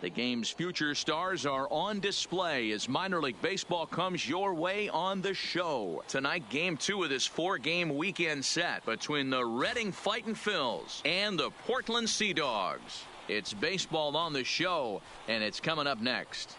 The game's future stars are on display as minor league baseball comes your way on the show. Tonight, game 2 of this 4-game weekend set between the Reading Fightin' Phils and the Portland Seadogs. It's baseball on the show, and it's coming up next.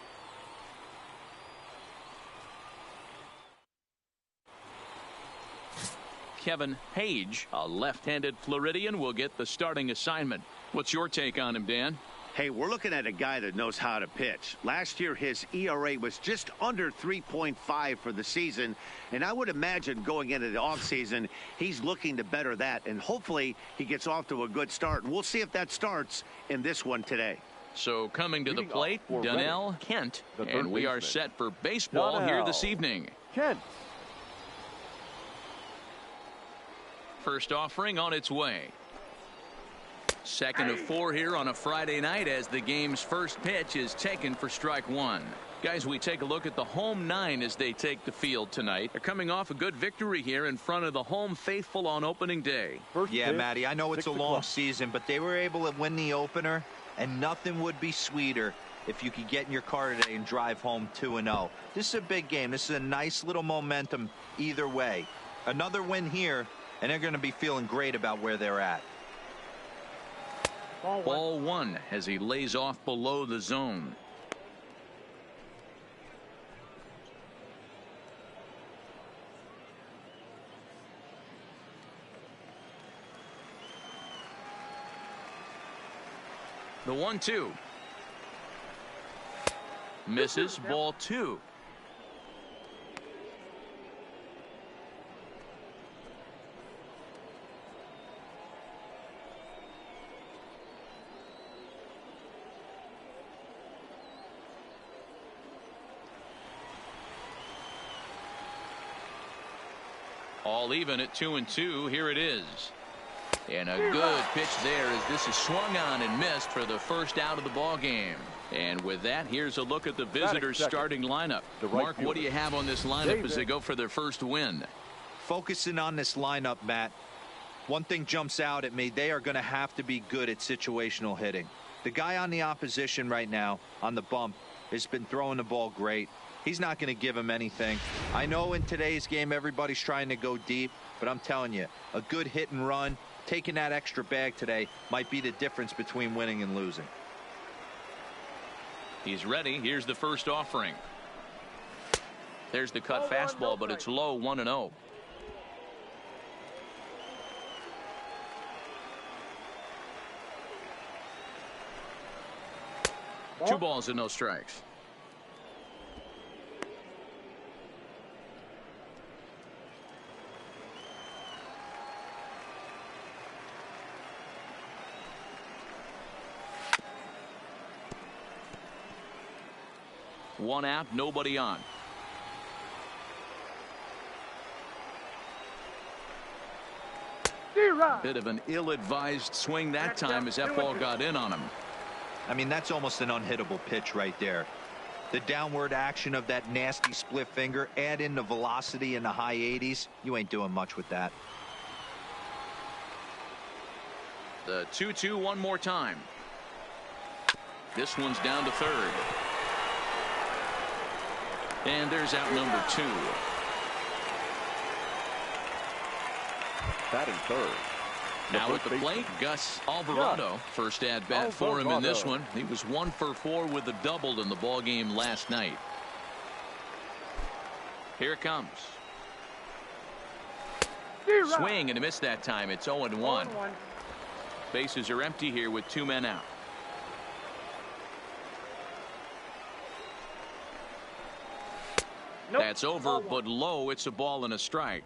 Kevin Page, a left-handed Floridian, will get the starting assignment. What's your take on him, Dan? Hey, we're looking at a guy that knows how to pitch. Last year, his ERA was just under 3.5 for the season, and I would imagine going into the offseason, he's looking to better that, and hopefully he gets off to a good start. And we'll see if that starts in this one today. So coming to the plate, Donnell Kent, and we are set for baseball here this evening. Kent. First offering on its way. Second of 4 here on a Friday night as the game's first pitch is taken for strike 1. Guys, we take a look at the home 9 as they take the field tonight. They're coming off a good victory here in front of the home faithful on opening day. Yeah, Matty, I know it's a long season, but they were able to win the opener, and nothing would be sweeter if you could get in your car today and drive home 2-0. This is a big game. This is a nice little momentum either way. Another win here, and they're going to be feeling great about where they're at. Ball 1 as he lays off below the zone. The 1-2. Misses. Ball 2. All even at 2-2. Here it is. And a good pitch there as this is swung on and missed for the first out of the ball game. And with that, here's a look at the visitors' starting lineup. Mark, what do you have on this lineup as they go for their first win? Focusing on this lineup, Matt, one thing jumps out at me. They are going to have to be good at situational hitting. The guy on the opposition right now on the bump has been throwing the ball great. He's not going to give him anything. I know in today's game everybody's trying to go deep, but I'm telling you, a good hit and run, taking that extra bag today might be the difference between winning and losing. He's ready. Here's the first offering. There's the cut fastball, but it's low, 1-0. Two balls and no strikes. One out, nobody on. Bit of an ill-advised swing that time as that ball got in on him. I mean, that's almost an unhittable pitch right there. The downward action of that nasty split finger, add in the velocity in the high 80s, you ain't doing much with that. The 2-2 one more time. This one's down to third. And there's out number 2. Batting third. Now at the plate, Gus Alvarado. First at bat for him in this one. He was 1 for 4 with a double in the ball game last night. Here it comes. Swing and a miss that time. It's 0-1. Bases are empty here with 2 men out. That's over, but low. It's a ball and a strike.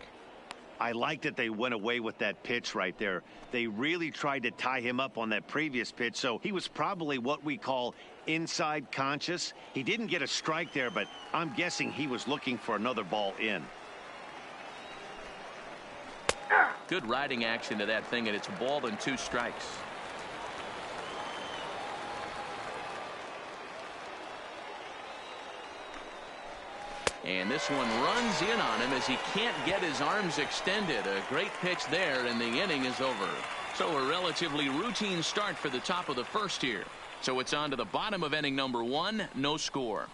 I like that they went away with that pitch right there. They really tried to tie him up on that previous pitch, so he was probably what we call inside conscious. He didn't get a strike there, but I'm guessing he was looking for another ball in. Good riding action to that thing, and it's a ball and 2 strikes. And this one runs in on him as he can't get his arms extended. A great pitch there, and the inning is over. So a relatively routine start for the top of the first here. So it's on to the bottom of inning number 1. No score.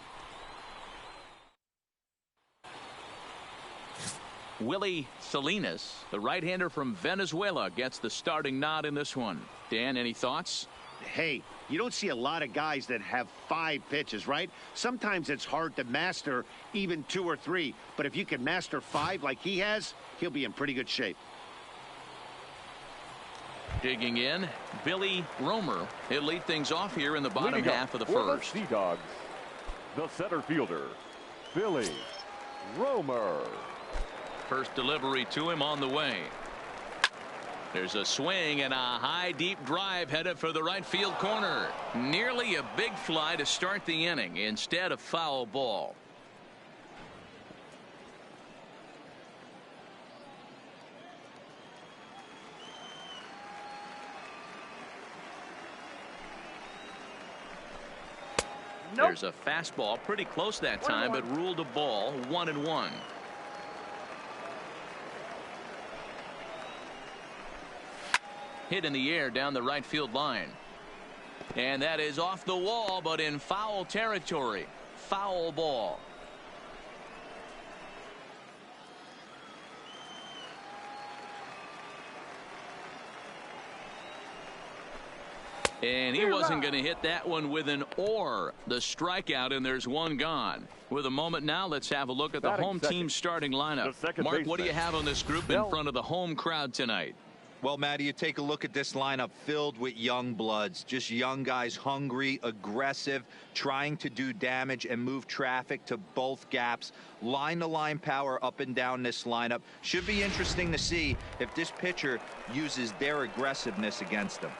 Willie Salinas, the right-hander from Venezuela, gets the starting nod in this one. Dan, any thoughts? Hey, you don't see a lot of guys that have 5 pitches, right? Sometimes it's hard to master even 2 or 3. But if you can master 5 like he has, he'll be in pretty good shape. Digging in, Billy Romer. He'll lead things off here in the bottom half of the first. The Seadogs, the center fielder, Billy Romer. First delivery to him on the way. There's a swing and a high deep drive headed for the right field corner. Nearly a big fly to start the inning. Instead, a foul ball. Nope. There's a fastball pretty close that time, but ruled a ball. 1-1. Hit in the air down the right field line. And that is off the wall, but in foul territory. Foul ball. And he wasn't going to hit that one with an or. The strikeout, and there's one gone. With a moment now, let's have a look at the home team starting lineup. Mark, what do you have on this group in front of the home crowd tonight? Well, Matty, you take a look at this lineup filled with young bloods, just young guys, hungry, aggressive, trying to do damage and move traffic to both gaps. Line-to-line power up and down this lineup. Should be interesting to see if this pitcher uses their aggressiveness against them.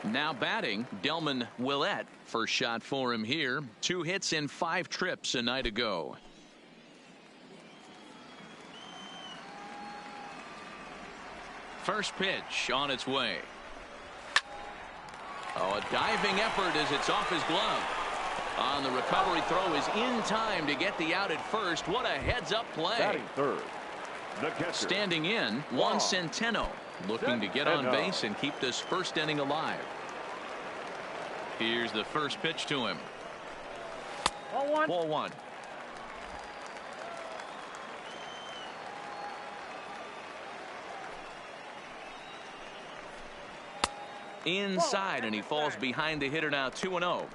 Now batting, Delman Willett. First shot for him here. 2 hits in 5 trips a night ago. First pitch on its way. Oh, a diving effort as it's off his glove. On the recovery throw is in time to get the out at first. What a heads-up play. Batting third, the catcher. Standing in, Juan Centeno, looking to get on base and keep this first inning alive. Here's the first pitch to him. Ball 1. Inside, and he falls behind the hitter now. 2-0.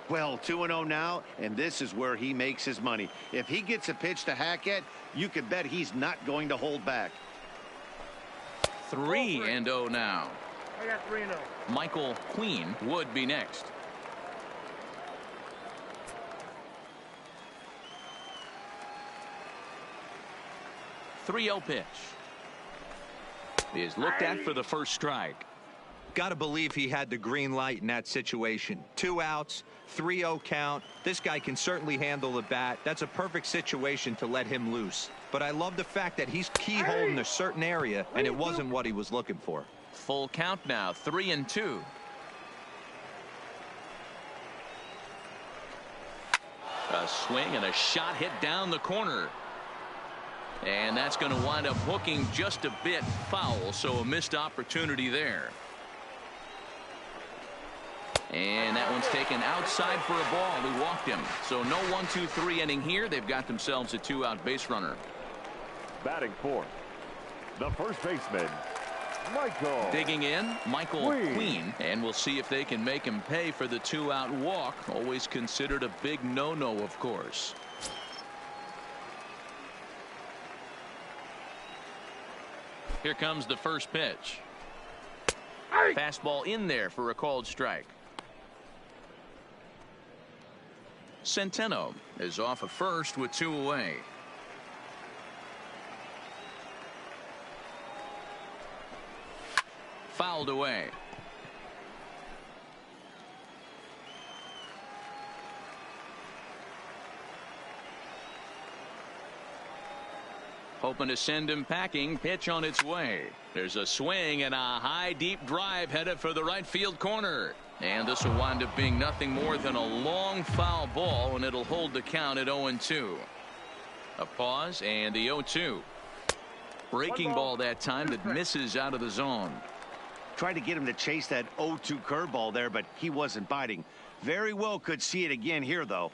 Well, 2-0 now, and this is where he makes his money. If he gets a pitch to hack at, you can bet he's not going to hold back. 3-0 now. I got 3-0. Michael Queen would be next. .30 pitch is looked at for the first strike. Got to believe he had the green light in that situation. 2 outs, 3-0 count. This guy can certainly handle the bat. That's a perfect situation to let him loose. But I love the fact that he's keyholding a certain area, and it wasn't what he was looking for. Full count now, 3-2. A swing and a shot hit down the corner. And that's going to wind up hooking just a bit foul, so a missed opportunity there. And that one's taken outside for a ball. He walked him. So no 1-2-3 inning here. They've got themselves a 2-out base runner. Batting fourth, the first baseman, Michael. Digging in, Michael Queen. And we'll see if they can make him pay for the 2-out walk. Always considered a big no-no, of course. Here comes the first pitch. Fastball in there for a called strike. Centeno is off of first with 2 away. Fouled away. Hoping to send him packing. Pitch on its way. There's a swing and a high deep drive headed for the right field corner. And this will wind up being nothing more than a long foul ball, and it'll hold the count at 0-2. A pause and the 0-2. Breaking ball that time that misses out of the zone. Tried to get him to chase that 0-2 curveball there, but he wasn't biting. Very well could see it again here, though.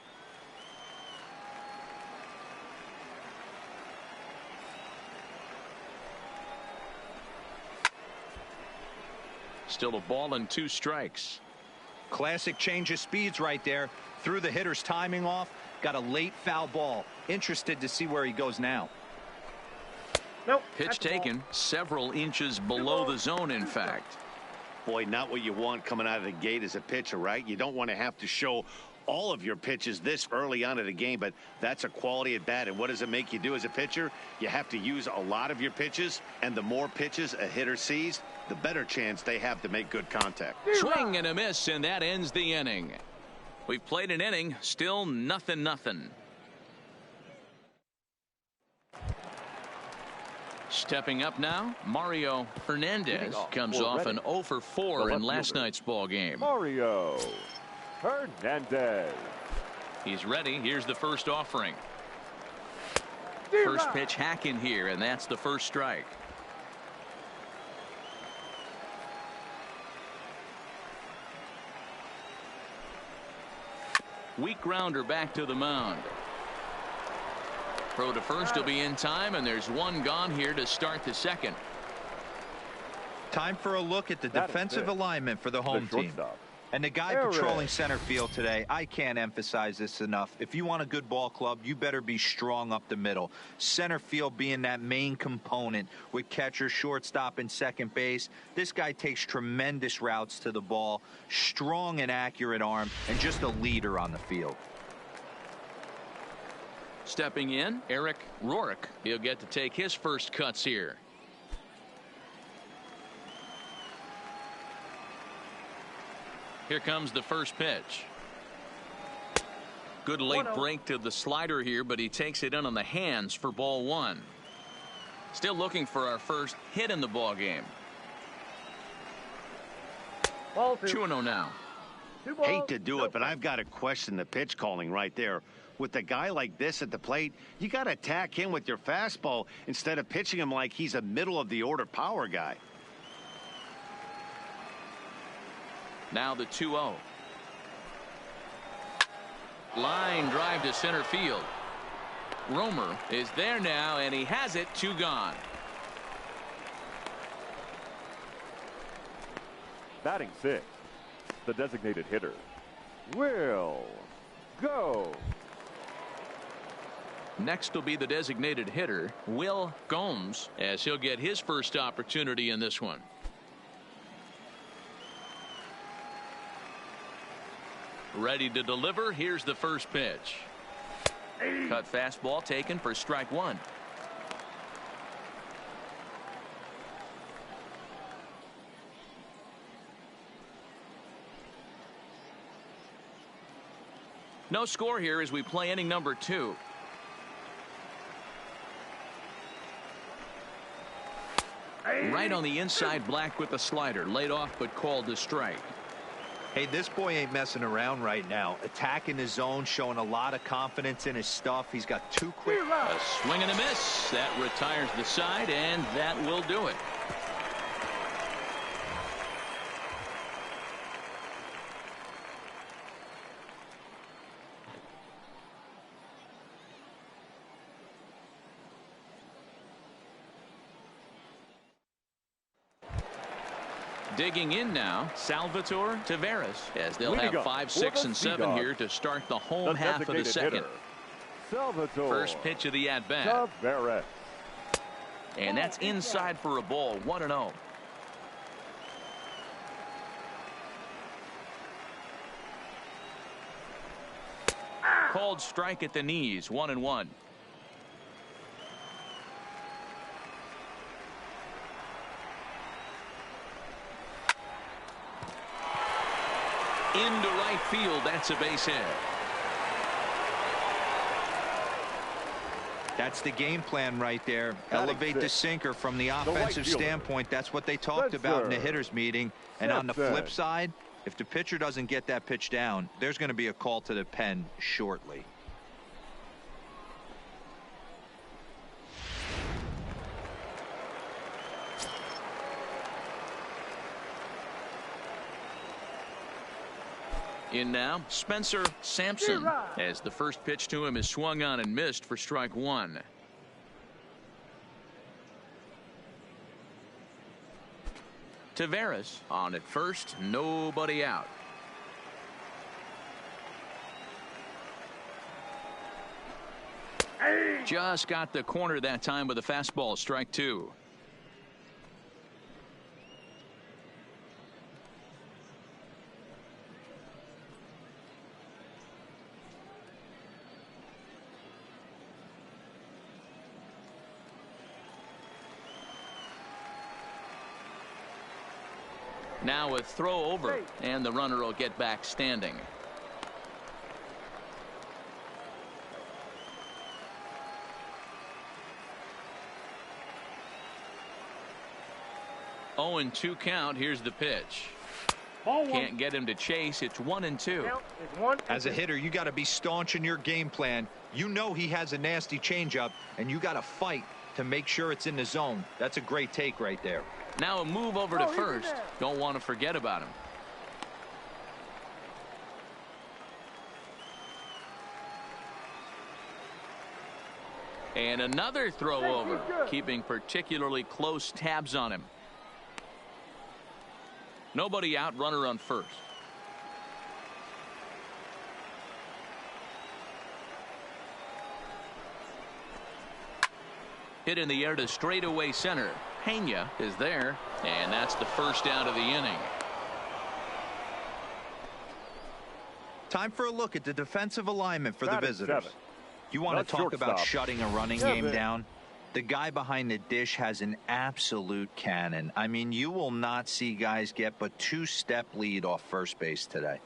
Still a ball and 2 strikes. Classic change of speeds right there. Threw the hitter's timing off. Got a late foul ball. Interested to see where he goes now. Nope. Pitch taken several inches below the zone, in fact. Boy, not what you want coming out of the gate as a pitcher, right? You don't want to have to show all of your pitches this early on in the game, but that's a quality at bat. And what does it make you do as a pitcher? You have to use a lot of your pitches, and the more pitches a hitter sees, the better chance they have to make good contact. Swing and a miss, and that ends the inning. We've played an inning, still 0-0. Stepping up now, Mario Hernandez comes off an 0 for 4 in last night's ball game. Mario Hernandez. He's ready. Here's the first offering. First pitch hack in here, and that's the first strike. Weak grounder back to the mound. Throw to first will be in time, and there's one gone here to start the second. Time for a look at the defensive alignment for the home team. And the guy patrolling center field today, I can't emphasize this enough. If you want a good ball club, you better be strong up the middle. Center field being that main component with catcher, shortstop, and second base. This guy takes tremendous routes to the ball, strong and accurate arm, and just a leader on the field. Stepping in, Eric Rourke. He'll get to take his first cuts here. Here comes the first pitch. Good late break to the slider here, but he takes it in on the hands for ball 1. Still looking for our first hit in the ball game. 2-0 now. Hate to do it, but I've got to question the pitch calling right there. With a guy like this at the plate, you got to attack him with your fastball instead of pitching him like he's a middle of the order power guy. Now the 2-0. Line drive to center field. Romer is there now, and he has it. 2 gone. Batting 6, the designated hitter, Will Go. Next will be the designated hitter, Will Gomes, as he'll get his first opportunity in this one. Ready to deliver. Here's the first pitch. Cut fastball taken for strike 1. No score here as we play inning number 2. Right on the inside, Black with the slider. Laid off but called to strike. Hey, this boy ain't messing around right now. Attacking his zone, showing a lot of confidence in his stuff. He's got 2 quick. A swing and a miss. That retires the side, and that will do it. Digging in now, Salvatore Taveras, as they'll have 5, 6, and 7 here to start the home half of the second. First pitch of the at-bat. Taveras. And that's inside for a ball. 1-0. Called strike at the knees. 1-1. Into right field. That's a base hit. That's the game plan right there. Elevate the sinker from the offensive standpoint. That's what they talked about in the hitters meeting. And on the flip side, if the pitcher doesn't get that pitch down, there's going to be a call to the pen shortly. In now, Spencer Sampson, as the first pitch to him is swung on and missed for strike one. Taveras on at first, nobody out. Just got the corner that time with a fastball, strike two. Now a throw over, and the runner will get back standing. Oh, and 2 count. Here's the pitch. Can't get him to chase. It's 1-2. As a hitter, you got to be staunch in your game plan. You know he has a nasty changeup, and you got to fight to make sure it's in the zone. That's a great take right there. Now a move over to first. Don't want to forget about him. And another throw over, keeping particularly close tabs on him. Nobody out, runner on first. Hit in the air to straightaway center. Pena is there, and that's the first out of the inning. Time for a look at the defensive alignment for the visitors. 7. You want to talk about shutting a running game down? The guy behind the dish has an absolute cannon. I mean, you will not see guys get but 2-step lead off first base today.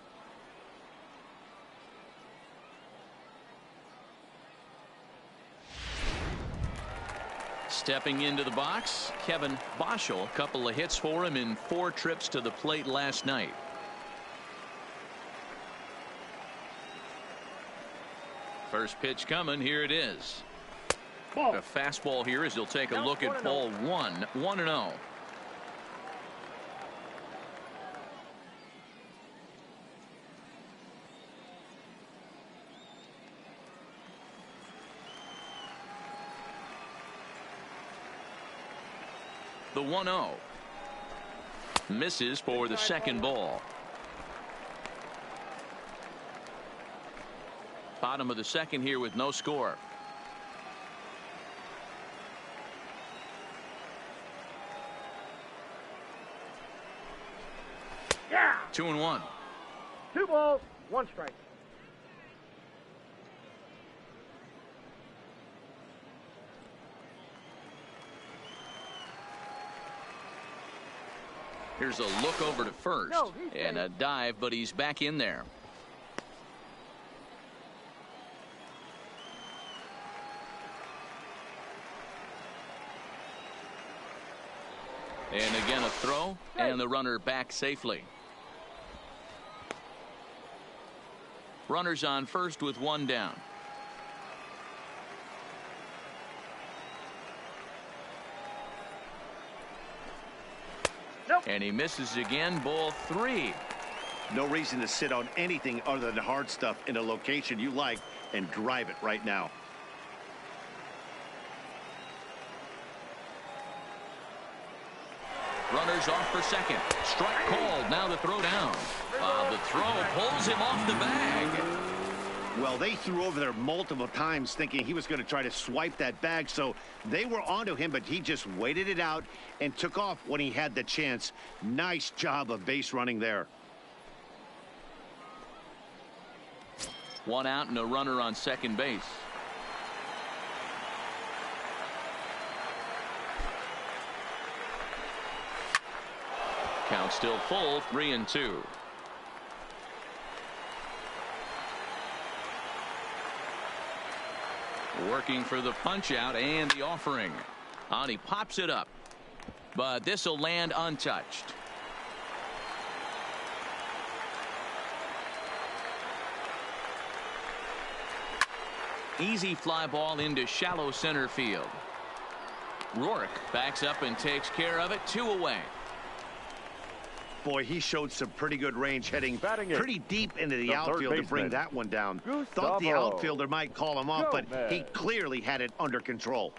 Stepping into the box, Kevin Boschel. A couple of hits for him in 4 trips to the plate last night. First pitch coming. Here it is. A fastball here as he'll take a look at ball 1. 1-0. The 1-0 misses for the second ball. Bottom of the second here with no score. Yeah. 2-1. 2 balls, 1 strike. Here's a look over to first and a dive, but he's back in there. And again a throw, and the runner back safely. Runners on first with 1 down. And he misses again. Ball 3. No reason to sit on anything other than hard stuff in a location you like and drive it right now. Runners off for second. Strike called. Now the throw down. The throw pulls him off the bag. Well, they threw over there multiple times thinking he was going to try to swipe that bag, so they were onto him, but he just waited it out and took off when he had the chance. Nice job of base running there. 1 out and a runner on second base. Count still full. 3-2. Working for the punch out and the offering. On he pops it up, but this will land untouched. Easy fly ball into shallow center field. Rourke backs up and takes care of it. 2 away. Boy, he showed some pretty good range heading Batting it. pretty deep into the The outfield third to bring baseman. that one down. Gustavo. Thought the outfielder might call him off, but he Gomez. clearly had it under control.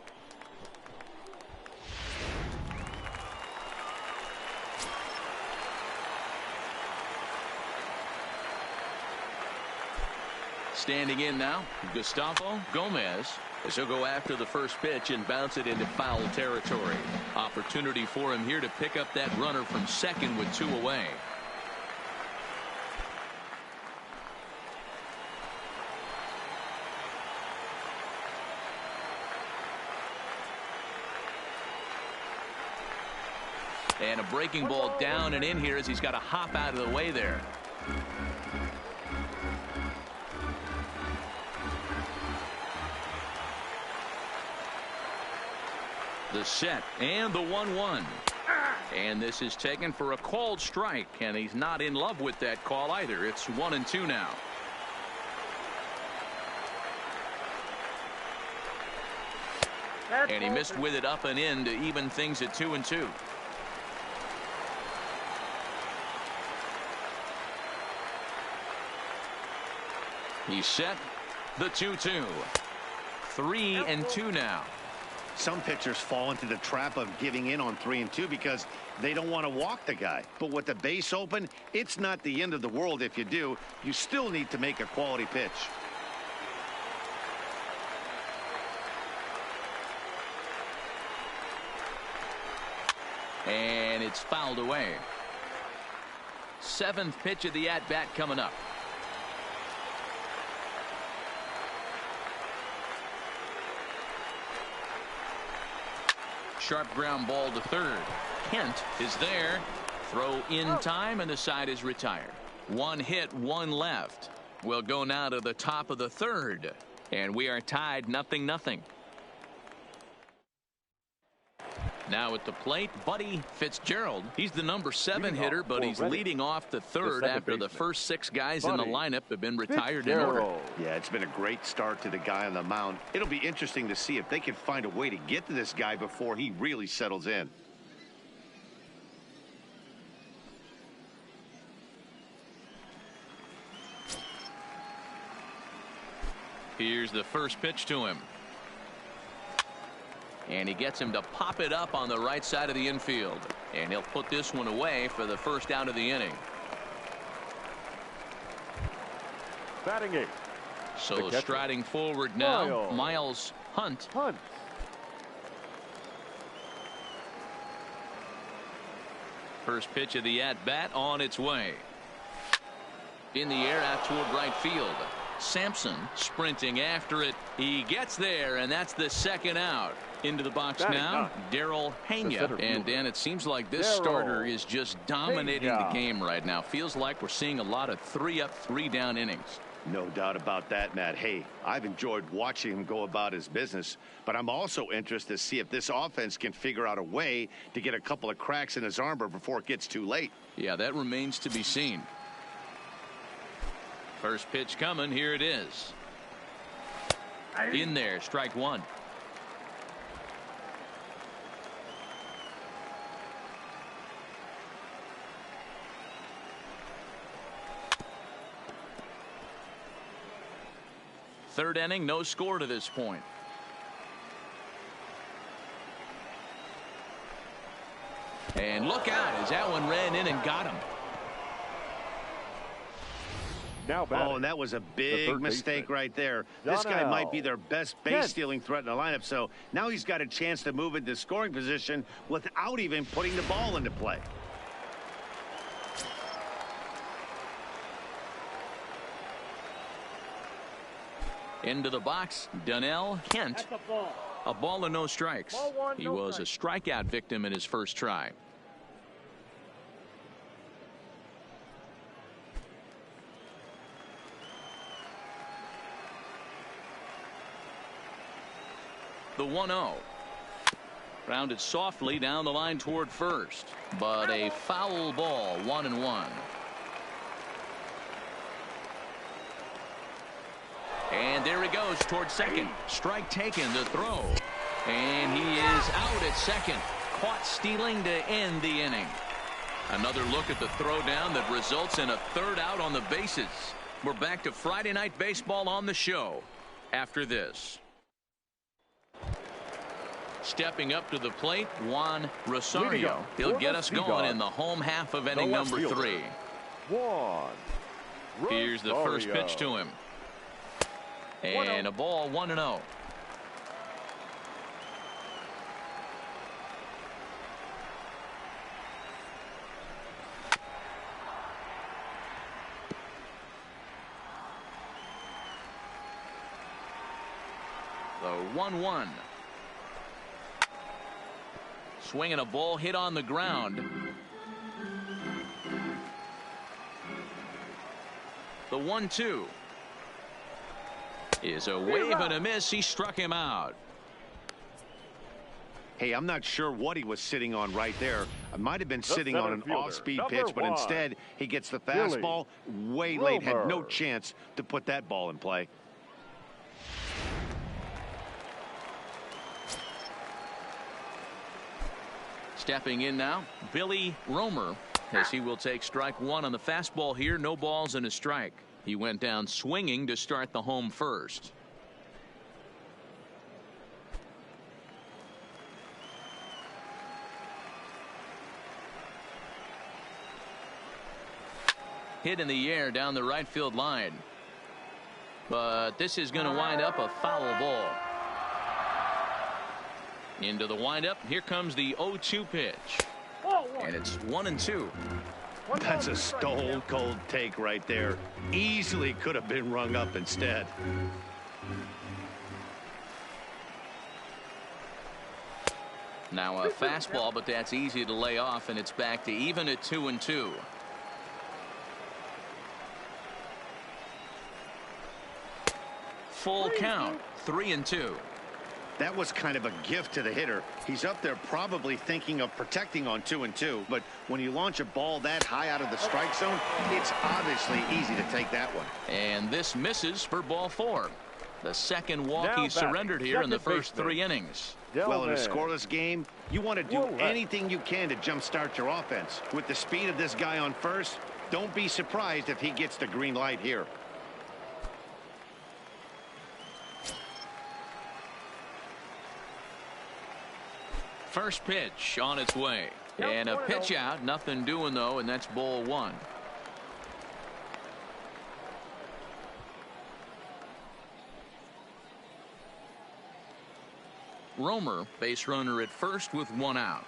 Standing in now, Gustavo Gomez, as he'll go after the first pitch and bounce it into foul territory. Opportunity for him here to pick up that runner from second with 2 away. And a breaking ball down and in here as he's got to hop out of the way there. The set and the 1-1. And this is taken for a called strike, and he's not in love with that call either. It's 1-2 now. And he missed with it up and in to even things at 2-2. He's set. The 2-2. 3-2 now. Some pitchers fall into the trap of giving in on 3-2 because they don't want to walk the guy. But with the base open, it's not the end of the world if you do. You still need to make a quality pitch. And it's fouled away. 7th pitch of the at-bat coming up. Sharp ground ball to third. Kent is there. Throw in time, and the side is retired. 1 hit, 1 left. We'll go now to the top of the third, and we are tied 0-0. Now at the plate, Buddy Fitzgerald. He's the number 7 hitter, but he's leading off the third after the first 6 guys in the lineup have been retired in order. Yeah, it's been a great start to the guy on the mound. It'll be interesting to see if they can find a way to get to this guy before he really settles in. Here's the first pitch to him. And he gets him to pop it up on the right side of the infield. And he'll put this one away for the first out of the inning. Batting it. So striding forward now, Miles Hunt. First pitch of the at-bat on its way. In the air out toward right field. Sampson sprinting after it. He gets there, and that's the second out. Into the box now, Daryl Hanya. And Dan, it seems like this starter is just dominating the game right now. Feels like we're seeing a lot of 3-up, 3-down innings. No doubt about that, Matt. Hey, I've enjoyed watching him go about his business, but I'm also interested to see if this offense can figure out a way to get a couple of cracks in his armor before it gets too late. Yeah, that remains to be seen. First pitch coming. Here it is. In there, strike 1. Third inning, no score to this point. And look out as that one ran in and got him. Now batting. Oh, and that was a big mistake right there. This guy might be their best base stealing threat in the lineup, so now he's got a chance to move into scoring position without even putting the ball into play. Into the box, Donnell Kent. A ball and no strikes. He was a strikeout victim in his first try. The 1-0. Rounded softly down the line toward first, but a foul ball, 1-1. And there he goes toward second. Strike taken, the throw. And he is out at second. Caught stealing to end the inning. Another look at the throwdown that results in a third out on the bases. We're back to Friday Night Baseball on the show after this. Stepping up to the plate, Juan Rosario. He'll get us going in the home half of inning number 3. Here's the first pitch to him. And a ball, 1-0. The 1-1. Swinging a ball hit on the ground. The 1-2 is a wave and a miss. He struck him out. Hey, I'm not sure what he was sitting on right there. I might have been sitting on an off-speed pitch, but instead he gets the fastball way late. Had no chance to put that ball in play. Stepping in now, Billy Romer, as he will take strike 1 on the fastball here. No balls and a strike. He went down swinging to start the home first. Hit in the air down the right field line. But this is going to wind up a foul ball. Into the windup. Here comes the 0-2 pitch. And it's 1-2. That's a stone cold take right there. Easily could have been rung up instead. Now a fastball, but that's easy to lay off, and it's back to even at 2-2. Full count, 3-2. That was kind of a gift to the hitter. He's up there probably thinking of protecting on 2-2, but when you launch a ball that high out of the strike zone, it's obviously easy to take that one. And this misses for ball 4. The second walk he surrendered here in the first 3 innings. Well, in a scoreless game, you want to do anything you can to jumpstart your offense. With the speed of this guy on first, don't be surprised if he gets the green light here. First pitch on its way. And a pitch out. Nothing doing, though, and that's ball 1. Romer, base runner at first with 1 out.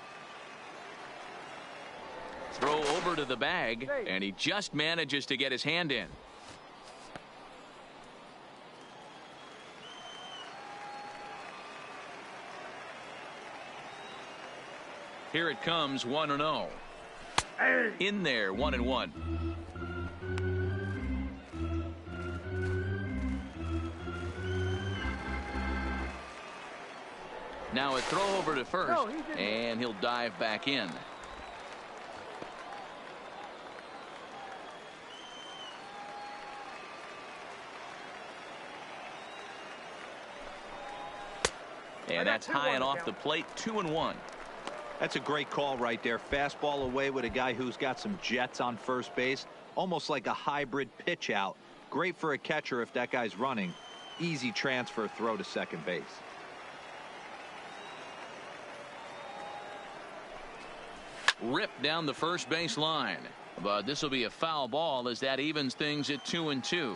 Throw over to the bag, and he just manages to get his hand in. Here it comes, 1-0. In there, 1-1. Now a throw over to first, and he'll dive back in. And that's high and off the plate, 2-1. That's a great call right there. Fastball away with a guy who's got some jets on first base. Almost like a hybrid pitch out. Great for a catcher if that guy's running. Easy transfer throw to second base. Ripped down the first base line. But this will be a foul ball as that evens things at 2-2.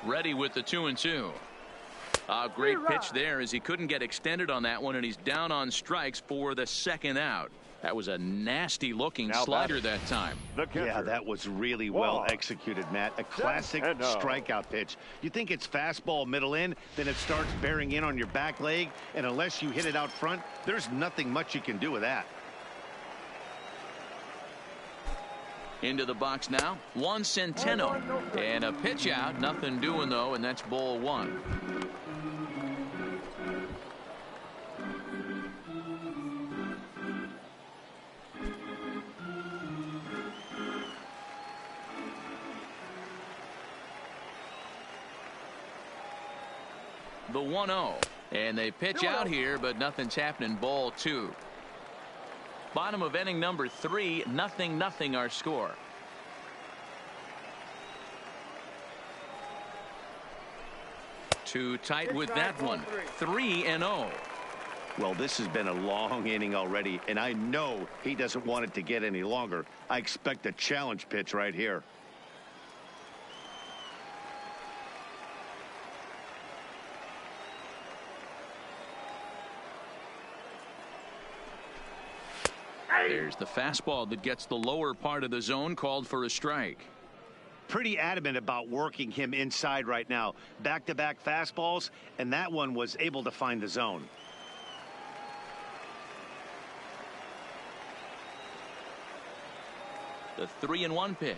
Ready with the 2-2. A great pitch there as he couldn't get extended on that one, and he's down on strikes for the second out. That was a nasty looking slider that time. Yeah, that was really well executed, Matt. A classic strikeout pitch. You think it's fastball middle in, then it starts bearing in on your back leg, and unless you hit it out front, there's nothing much you can do with that. Into the box now, Juan Centeno. And a pitch out, nothing doing though, and that's ball 1. The 1-0. And they pitch out here, but nothing's happening. Ball 2. Bottom of inning number 3. 0-0 our score. Too tight with that one. 3-0. Well, this has been a long inning already, and I know he doesn't want it to get any longer. I expect a challenge pitch right here. There's the fastball that gets the lower part of the zone, called for a strike. Pretty adamant about working him inside right now. Back-to-back fastballs, and that one was able to find the zone. The 3-1 pitch.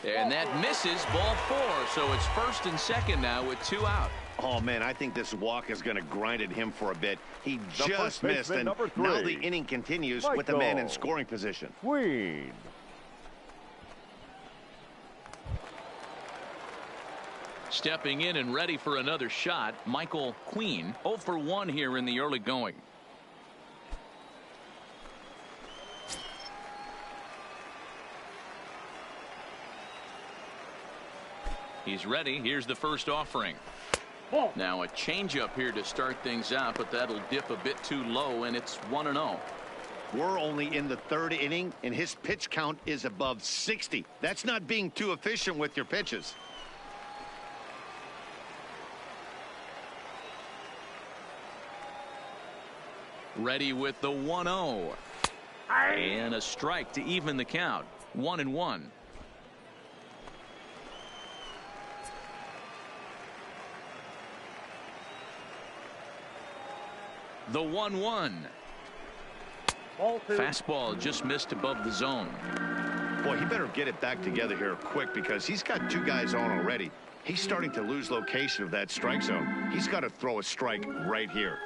And that misses. Ball 4. So it's first and second now with 2 out. Oh, man, I think this walk is going to grind at him for a bit. He just missed, and now the inning continues with the man in scoring position. Queen. Stepping in and ready for another shot, Michael Queen. 0 for 1 here in the early going. He's ready. Here's the first offering. Now a changeup here to start things out, but that'll dip a bit too low, and it's 1-0. We're only in the 3rd inning, and his pitch count is above 60. That's not being too efficient with your pitches. Ready with the 1-0. And a strike to even the count. 1-1. The 1-1. Fastball just missed above the zone. Boy, he better get it back together here quick, because he's got 2 guys on already. He's starting to lose location of that strike zone. He's got to throw a strike right here.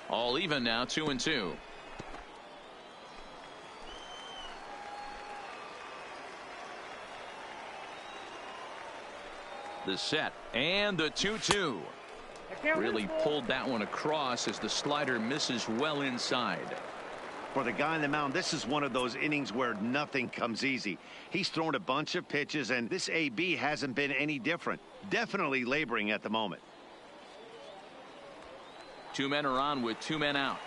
All even now, 2-2. The set and the 2-2. Really pulled that one across as the slider misses well inside. For the guy on the mound, this is one of those innings where nothing comes easy. He's thrown a bunch of pitches, and this AB hasn't been any different. Definitely laboring at the moment. 2 men are on with 2 men out.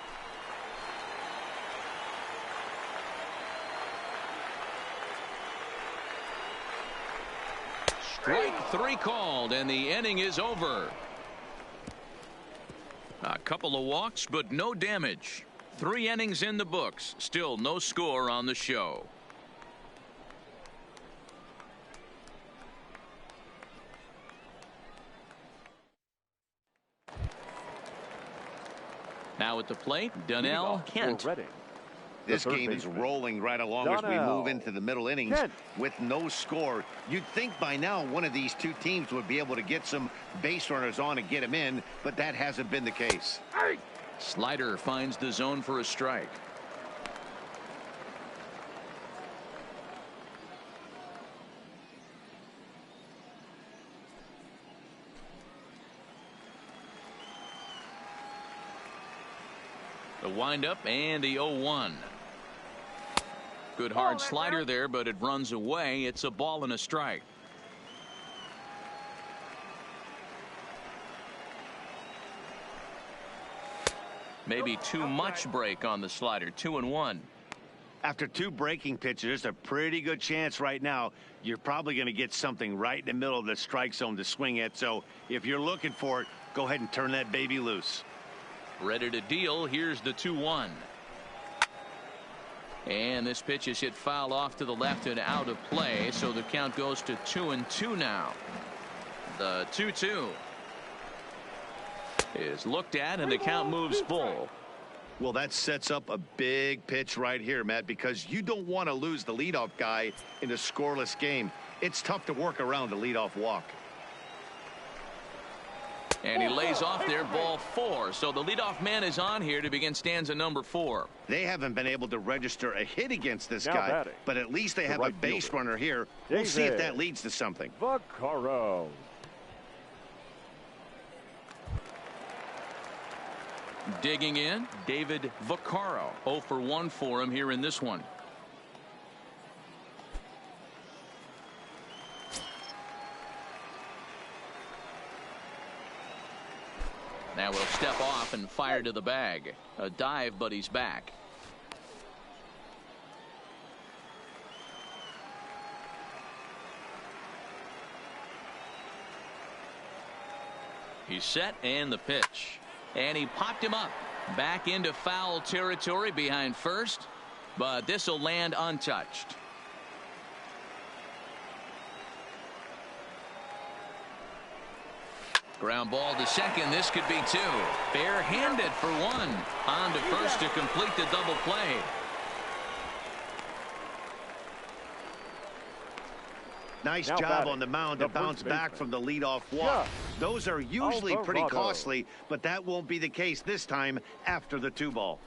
Strike 3 called, and the inning is over. A couple of walks, but no damage. 3 innings in the books. Still no score on the show. Now at the plate, Donnell Kent. This game is rolling right along as we move into the middle innings with no score. You'd think by now one of these 2 teams would be able to get some base runners on and get them in, but that hasn't been the case. Slider finds the zone for a strike. The windup and the 0-1. Good hard slider there, but it runs away. It's a ball and a strike. Maybe too much break on the slider. 2-1. After 2 breaking pitches, there's a pretty good chance right now you're probably going to get something right in the middle of the strike zone to swing at. So if you're looking for it, go ahead and turn that baby loose. Ready to deal. Here's the 2-1. And this pitch is hit foul off to the left and out of play. So the count goes to 2-2 now. The 2-2 is looked at, and the count moves full. Well, that sets up a big pitch right here, Matt, because you don't want to lose the leadoff guy in a scoreless game. It's tough to work around the leadoff walk. And he lays off there, ball 4. So the leadoff man is on here to begin stanza number 4. They haven't been able to register a hit against this Now guy, batting, but at least they have right a base fielder, runner here. We'll see if that leads to something. Vaccaro. Digging in, David Vaccaro. 0 for 1 for him here in this one. Now we'll step off and fire to the bag. A dive, but he's back. He's set, and the pitch. And he popped him up. Back into foul territory behind first, but this will land untouched. Ground ball to second. This could be 2. Bare-handed for 1. On to first to complete the double play. Nice Now job batting, on the mound the to bounce first back baseman. from the leadoff walk. Those are usually pretty Alvarado. costly, but that won't be the case this time after the 2-ball.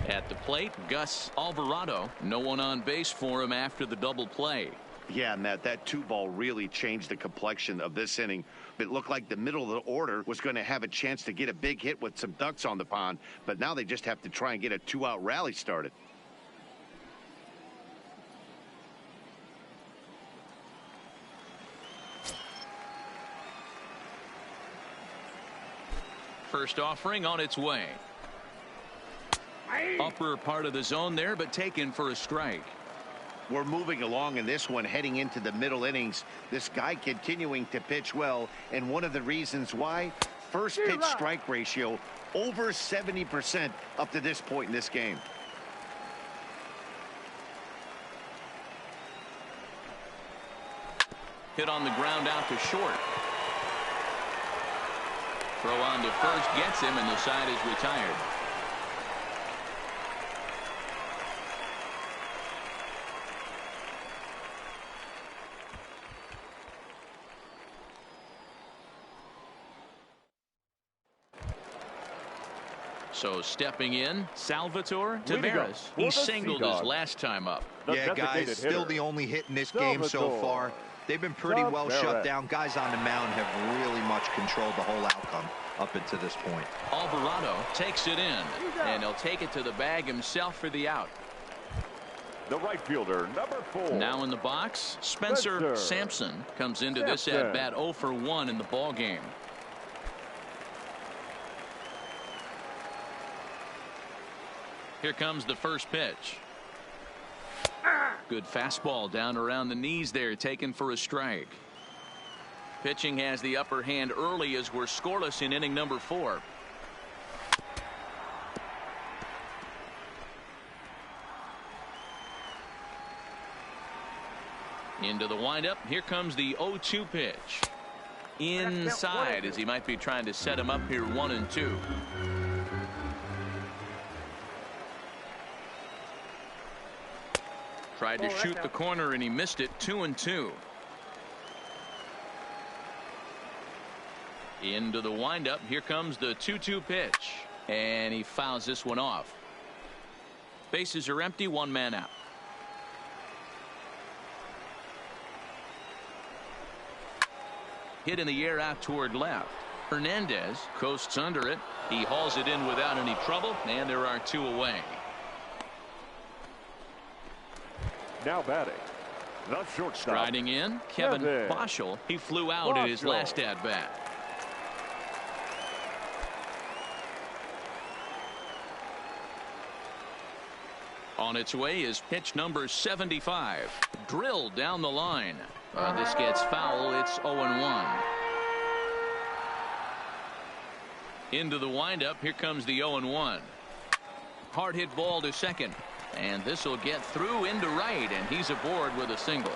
At the plate, Gus Alvarado. No one on base for him after the double play. Yeah, Matt, that 2-ball really changed the complexion of this inning. It looked like the middle of the order was going to have a chance to get a big hit with some ducks on the pond, but now they just have to try and get a 2-out rally started. First offering on its way. Upper part of the zone there, but taken for a strike. We're moving along in this one, heading into the middle innings. This guy continuing to pitch well, and one of the reasons why, first pitch strike ratio over 70% up to this point in this game. Hit on the ground out to short. Throw on to first gets him, and the side is retired. So stepping in, Salvatore Taveras. He singled his last time up. Yeah, guys, still the only hit in this game so far. They've been pretty well shut down. Guys on the mound have really much controlled the whole outcome up until this point. Alvarado takes it in, and he'll take it to the bag himself for the out. The right fielder, number 4. Now in the box, Spencer Sampson comes into this at bat 0 for 1 in the ball game. Here comes the first pitch. Good fastball down around the knees there, taken for a strike. Pitching has the upper hand early as we're scoreless in inning number 4. Into the windup. Here comes the 0-2 pitch. Inside, as he might be trying to set him up here 1-2. Tried to shoot the corner and he missed it. 2-2. Into the windup. Here comes the 2-2 pitch, and he fouls this one off. Bases are empty. 1 man out. Hit in the air out toward left. Hernandez coasts under it. He hauls it in without any trouble, and there are 2 away. Now batting, the shortstop. Striding in, Kevin Boschel. He flew out at his last at bat. On its way is pitch number 75. Drilled down the line. This gets foul. It's 0-1. Into the windup. Here comes the 0-1. Hard hit ball to second. And this will get through into right, and he's aboard with a single.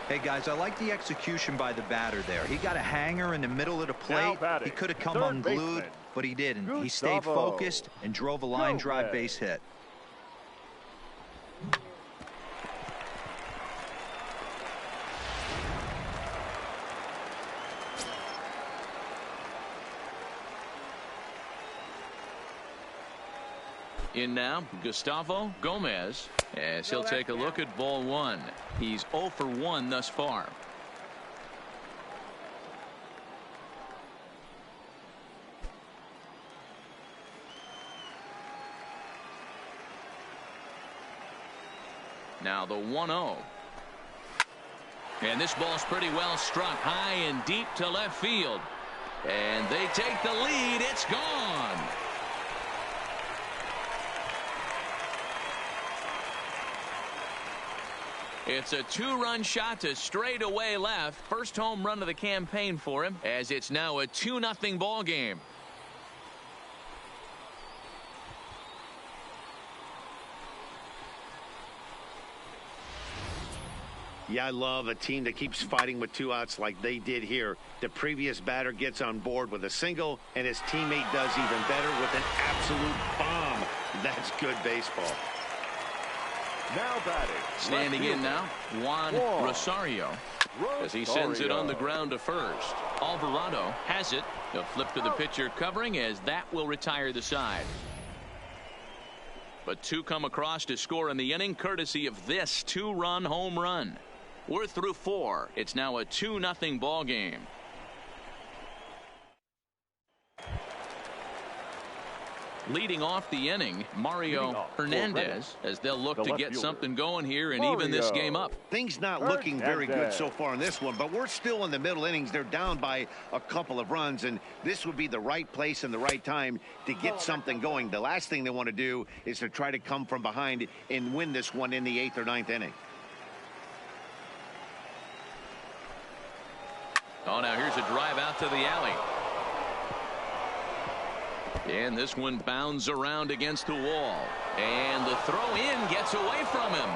Hey, guys, I like the execution by the batter there. He got a hanger in the middle of the plate. He could have come unglued, but he didn't. He stayed focused and drove a line drive base hit. In now, Gustavo Gomez, as he'll take a look at ball one. He's 0 for 1 thus far. Now the 1-0. And this ball's pretty well struck high and deep to left field. And they take the lead. It's gone. It's a 2-run shot to straightaway left. First home run of the campaign for him, as it's now a 2-0 ball game. Yeah, I love a team that keeps fighting with 2 outs like they did here. The previous batter gets on board with a single, and his teammate does even better with an absolute bomb. That's good baseball. Now batting. Standing in now, Juan Rosario, as he sends it on the ground to first. Alvarado has it. A flip to the pitcher covering, as that will retire the side. But 2 come across to score in the inning, courtesy of this 2-run home run. We're through 4. It's now a 2-0 ball game. Leading off the inning, Mario Hernandez, as they'll look to get something going here and even this game up. Things not looking very good so far in this one, but we're still in the middle innings. They're down by a couple of runs, and this would be the right place and the right time to get something going. The last thing they want to do is to try to come from behind and win this one in the 8th or 9th inning. Oh, now here's a drive out to the alley. And this one bounds around against the wall. And the throw in gets away from him.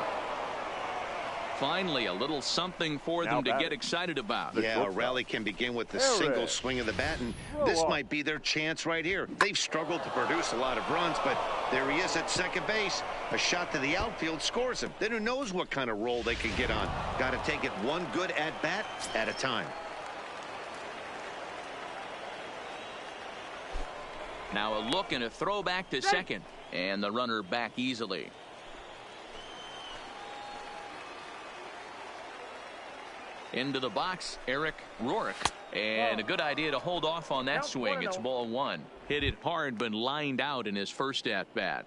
Finally, a little something for them to get excited about. Yeah, a rally can begin with a single swing of the bat, and this might be their chance right here. They've struggled to produce a lot of runs, but there he is at second base. A shot to the outfield scores him. Then who knows what kind of roll they can get on. Got to take it one good at-bat at a time. Now a look and a throw back to second, and the runner back easily. Into the box, Eric Rourke, and a good idea to hold off on that swing. It's ball 1. Hit it hard, but lined out in his first at bat.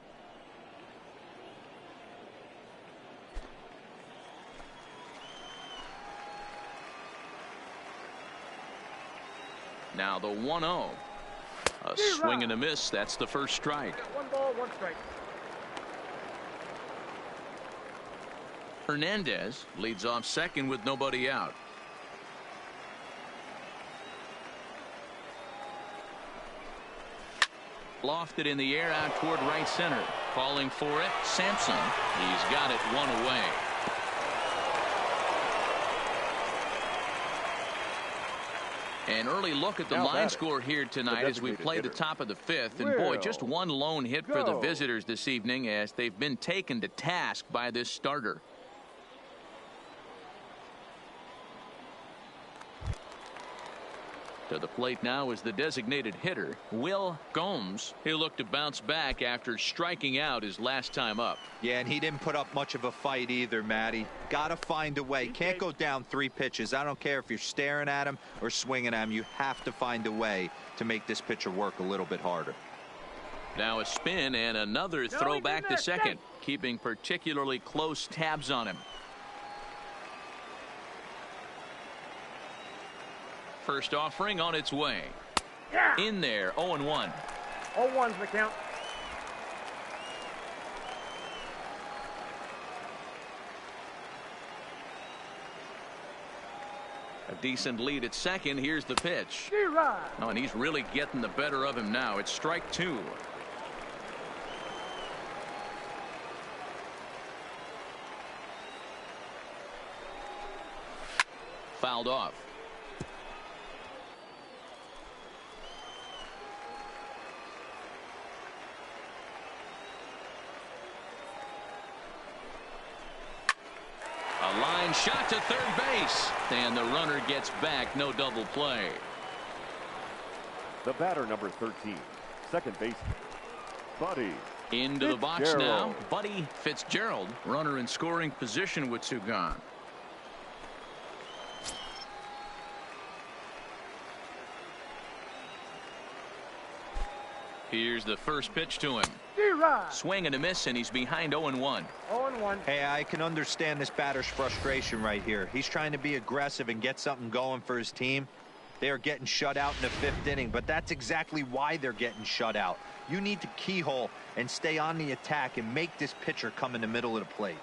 Now the 1-0. A swing and a miss. That's the first strike. 1 ball, 1 strike. Hernandez leads off second with nobody out. Lofted in the air out toward right center. Calling for it, Sampson. He's got it 1 away. An early look at the line score here tonight as we play the top of the 5th. And boy, just 1 lone hit for the visitors this evening, as they've been taken to task by this starter. To the plate now is the designated hitter, Will Gomes. He'll look to bounce back after striking out his last time up. Yeah, and he didn't put up much of a fight either, Matty. Got to find a way. Can't go down 3 pitches. I don't care if you're staring at him or swinging at him. You have to find a way to make this pitcher work a little bit harder. Now a spin and another throw back to second, keeping particularly close tabs on him. First offering on its way. In there, 0-1. 0-1's the count. A decent lead at second. Here's the pitch. Oh, and he's really getting the better of him now. It's strike 2. Fouled off. A line shot to third base, and the runner gets back. No double play. The batter, number 13, second baseman, Buddy Into the box now, Buddy Fitzgerald. Runner in scoring position with two gone. Here's the first pitch to him. Swing and a miss, and he's behind 0-1. 0-1. Hey, I can understand this batter's frustration right here. He's trying to be aggressive and get something going for his team. They are getting shut out in the 5th inning, but that's exactly why they're getting shut out. You need to keyhole and stay on the attack and make this pitcher come in the middle of the plate.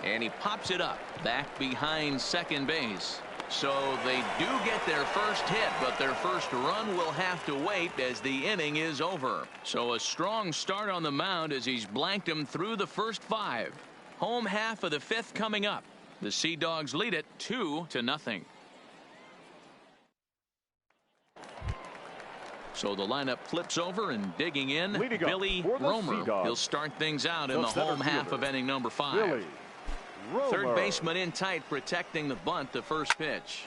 And he pops it up back behind second base. So they do get their first hit, but their first run will have to wait as the inning is over. So a strong start on the mound as he's blanked him through the first 5. Home half of the 5th coming up. The Seadogs lead it 2-0. So the lineup flips over and digging in, Billy Romer. He'll start things out in the home half of inning number 5. Third baseman in tight, protecting the bunt. The first pitch.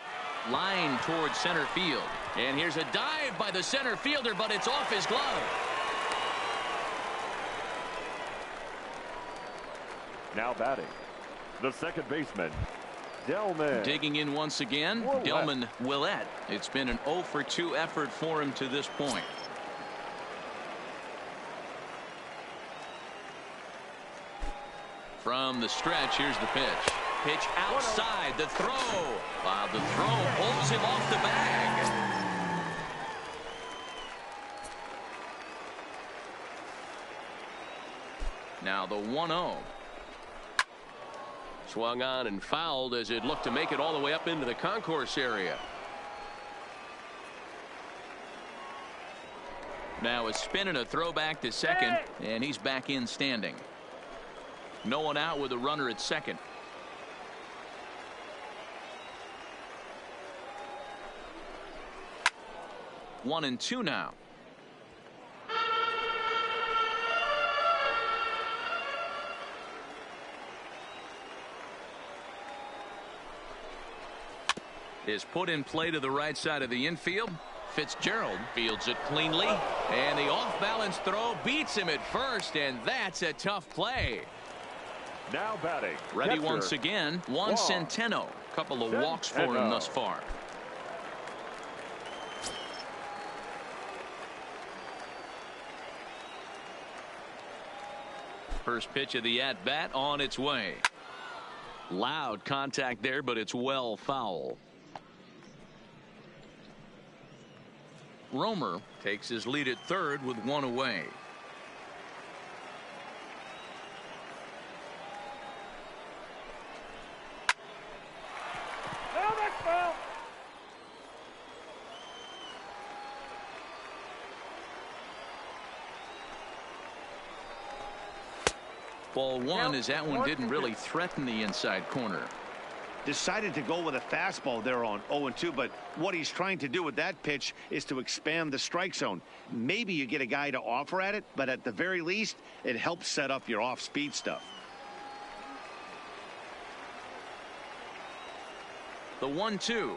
Line towards center field. And here's a dive by the center fielder, but it's off his glove. Now batting, the second baseman, Delman. Digging in once again, Delman Willett. It's been an 0-for-2 effort for him to this point. From the stretch, here's the pitch. Pitch outside, the throw. Wow, the throw pulls him off the bag. Now the 1-0. Swung on and fouled as it looked to make it all the way up into the concourse area. Now a spin and a throw back to second, and he's back in standing. No one out with a runner at second. One and two now. Is put in play to the right side of the infield. Fitzgerald fields it cleanly, and the off-balance throw beats him at first, and that's a tough play. Now batting, ready catcher, once again, Juan Centeno. Couple of walks for him thus far. First pitch of the at-bat on its way. Loud contact there, but it's well foul. Romer takes his lead at third with one away. Ball one, as that one didn't really threaten the inside corner. Decided to go with a fastball there on 0-2, but what he's trying to do with that pitch is to expand the strike zone. Maybe you get a guy to offer at it, but at the very least, it helps set up your off-speed stuff. The 1-2.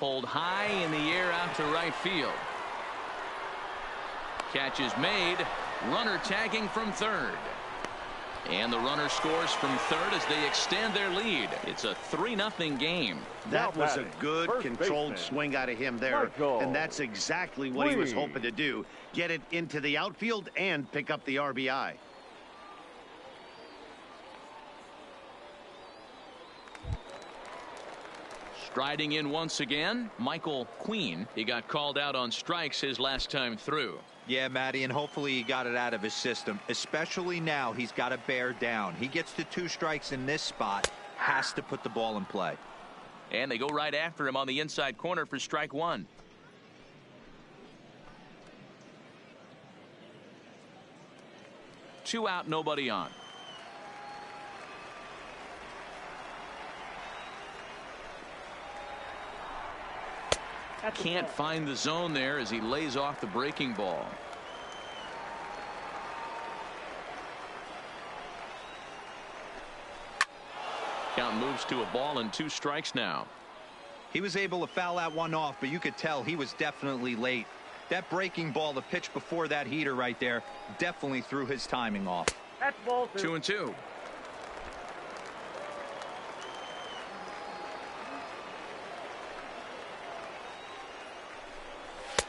Pulled high in the air out to right field. Catch is made. Runner tagging from third. And the runner scores from third as they extend their lead. It's a 3-0 game. That was a good controlled swing out of him there. And that's exactly what he was hoping to do. Get it into the outfield and pick up the RBI. Striding in once again, Michael Queen. He got called out on strikes his last time through. Yeah, Matty, and hopefully he got it out of his system. Especially now, he's got to bear down. He gets to 2 strikes in this spot, has to put the ball in play. And they go right after him on the inside corner for strike one. Two out, nobody on. Can't find the zone there as he lays off the breaking ball. Count moves to a ball and 2 strikes now. He was able to foul that one off, but you could tell he was definitely late. That breaking ball, the pitch before that heater right there, definitely threw his timing off. That's ball 2. 2-2.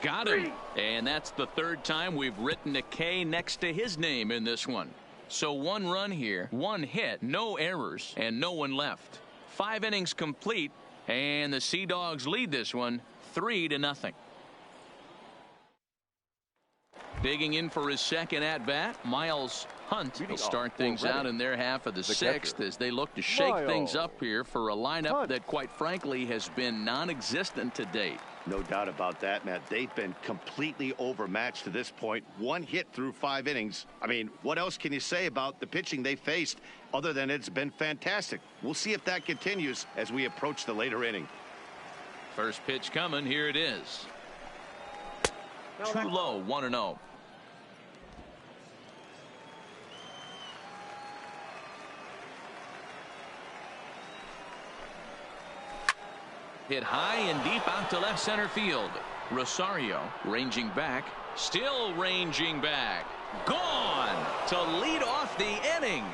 Got him. And that's the third time we've written a K next to his name in this one. So 1 run here, 1 hit, no errors, and no one left. 5 innings complete, and the Seadogs lead this one 3-0. Digging in for his second at-bat, Miles Hunt will start things out in their half of the 6th as they look to shake things up here for a lineup that, quite frankly, has been non-existent to date. No doubt about that, Matt. They've been completely overmatched to this point. 1 hit through 5 innings. I mean, what else can you say about the pitching they faced other than it's been fantastic? We'll see if that continues as we approach the later inning. First pitch coming. Here it is. Too low, 1-0. Hit high and deep out to left center field. Rosario ranging back, still ranging back. Gone to lead off the inning.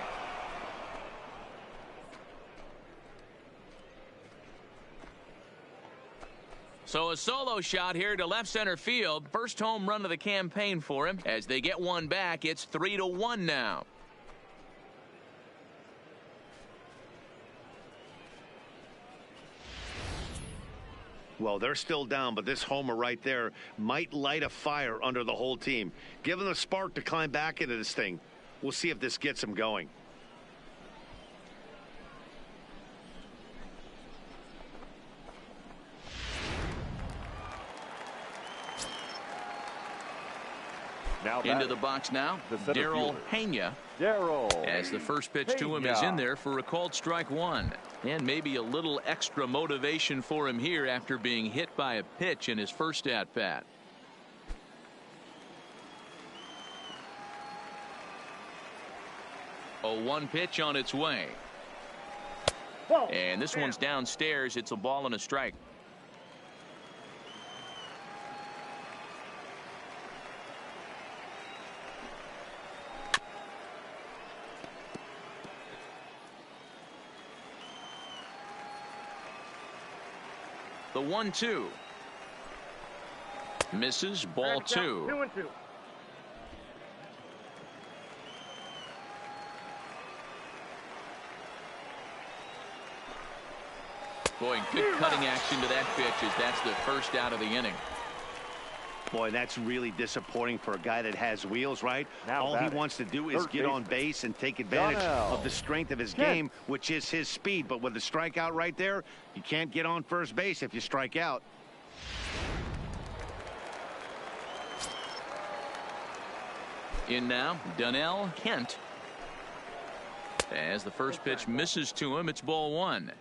So a solo shot here to left center field. First home run of the campaign for him. As they get one back, it's 3-1 now. Well, they're still down, but this homer right there might light a fire under the whole team. Give them a spark to climb back into this thing. We'll see if this gets them going. Now into the box now, Daryl Hanya. As the first pitch to him is in there for a called strike 1. And maybe a little extra motivation for him here after being hit by a pitch in his first at-bat. A 1 pitch on its way. And this one's downstairs. It's a ball and a strike. The 1-2 misses, ball 2. 2-2. Boy, good cutting action to that pitch as that's the first out of the inning. Boy, that's really disappointing for a guy that has wheels, right? All he wants to do is get on base and take advantage of the strength of his game, which is his speed. But with the strikeout right there, you can't get on first base if you strike out. In now, Donnell Kent. As the first pitch misses to him, it's ball 1.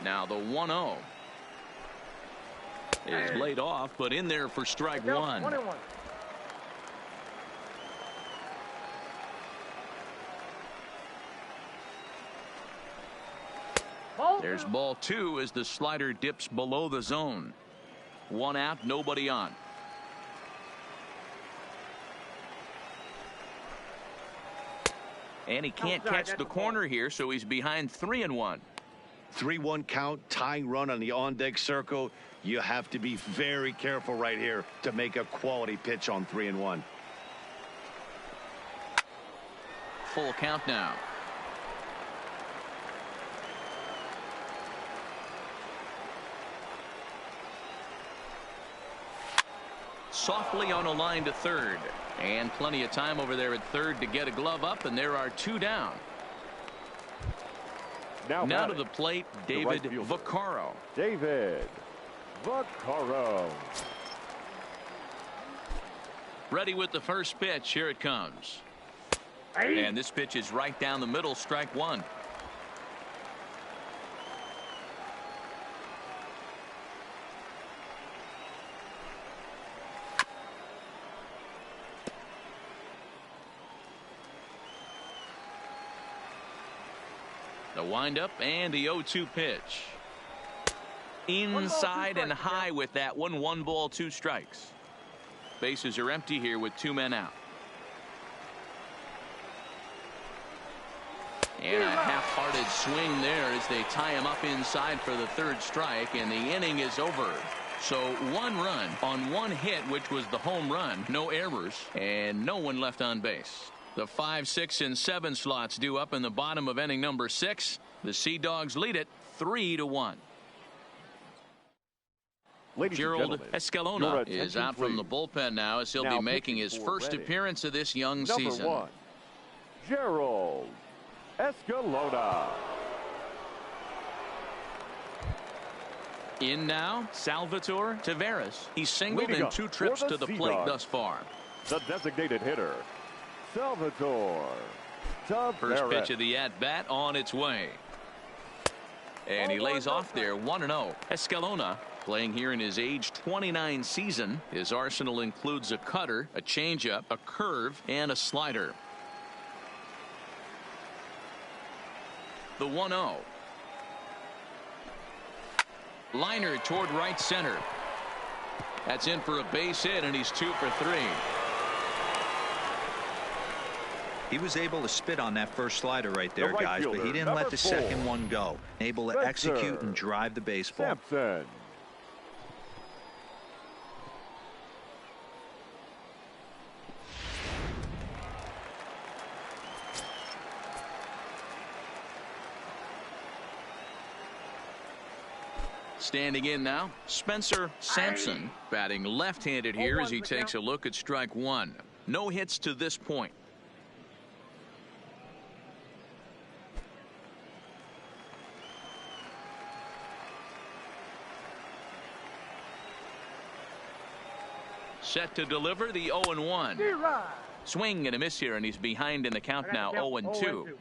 Now the 1-0 is laid off, but in there for strike 1. 1-1. There's ball 2 as the slider dips below the zone. 1 out, nobody on. And he can't catch the corner here, so he's behind 3-1. 3-1 count, tying run on the on-deck circle. You have to be very careful right here to make a quality pitch on 3-1. Full count now. Softly on a line to third. And plenty of time over there at third to get a glove up, and there are 2 down. Now to the plate, David Vaccaro. David Vaccaro. Ready with the first pitch. Here it comes. And this pitch is right down the middle, strike 1. The windup and the 0-2 pitch. Inside and high with that one. 1 ball, 2 strikes. Bases are empty here with 2 men out. And a half-hearted swing there as they tie him up inside for the 3rd strike, and the inning is over. So 1 run on 1 hit, which was the home run. No errors and no one left on base. The 5, 6, and 7 slots due up in the bottom of inning number 6. The Seadogs lead it 3-1. Gerald Escalona is out from the bullpen now as he'll be making his first appearance of this young season. Number 1, Gerald Escalona. In now, Salvatore Taveras. He's singled in 2 trips to the plate thus far. The designated hitter, Salvatore Taveras. First pitch of the at-bat on its way. And he lays off there 1-0. Escalona playing here in his age 29 season. His arsenal includes a cutter, a changeup, a curve, and a slider. The 1-0. Liner toward right center. That's in for a base hit, and he's 2 for 3. He was able to spit on that first slider right there, guys, but he didn't let the second one go. Able to execute and drive the baseball. Sampson. Standing in now, Spencer Sampson, batting left-handed here as he takes a look at strike 1. No hits to this point. Set to deliver the 0-1. Swing and a miss here, and he's behind in the count now, 0-2.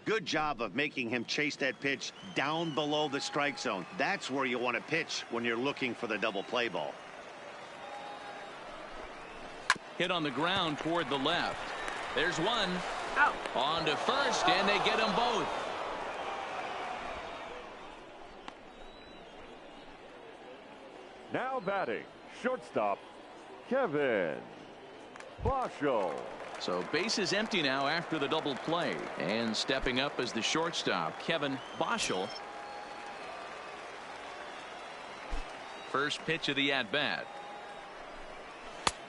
Good job of making him chase that pitch down below the strike zone. That's where you want to pitch when you're looking for the double play ball. Hit on the ground toward the left. There's one. Out. On to first, and they get them both. Now batting, shortstop, Kevin Boschel. So base is empty now after the double play, and stepping up as the shortstop, Kevin Boschel. First pitch of the at-bat,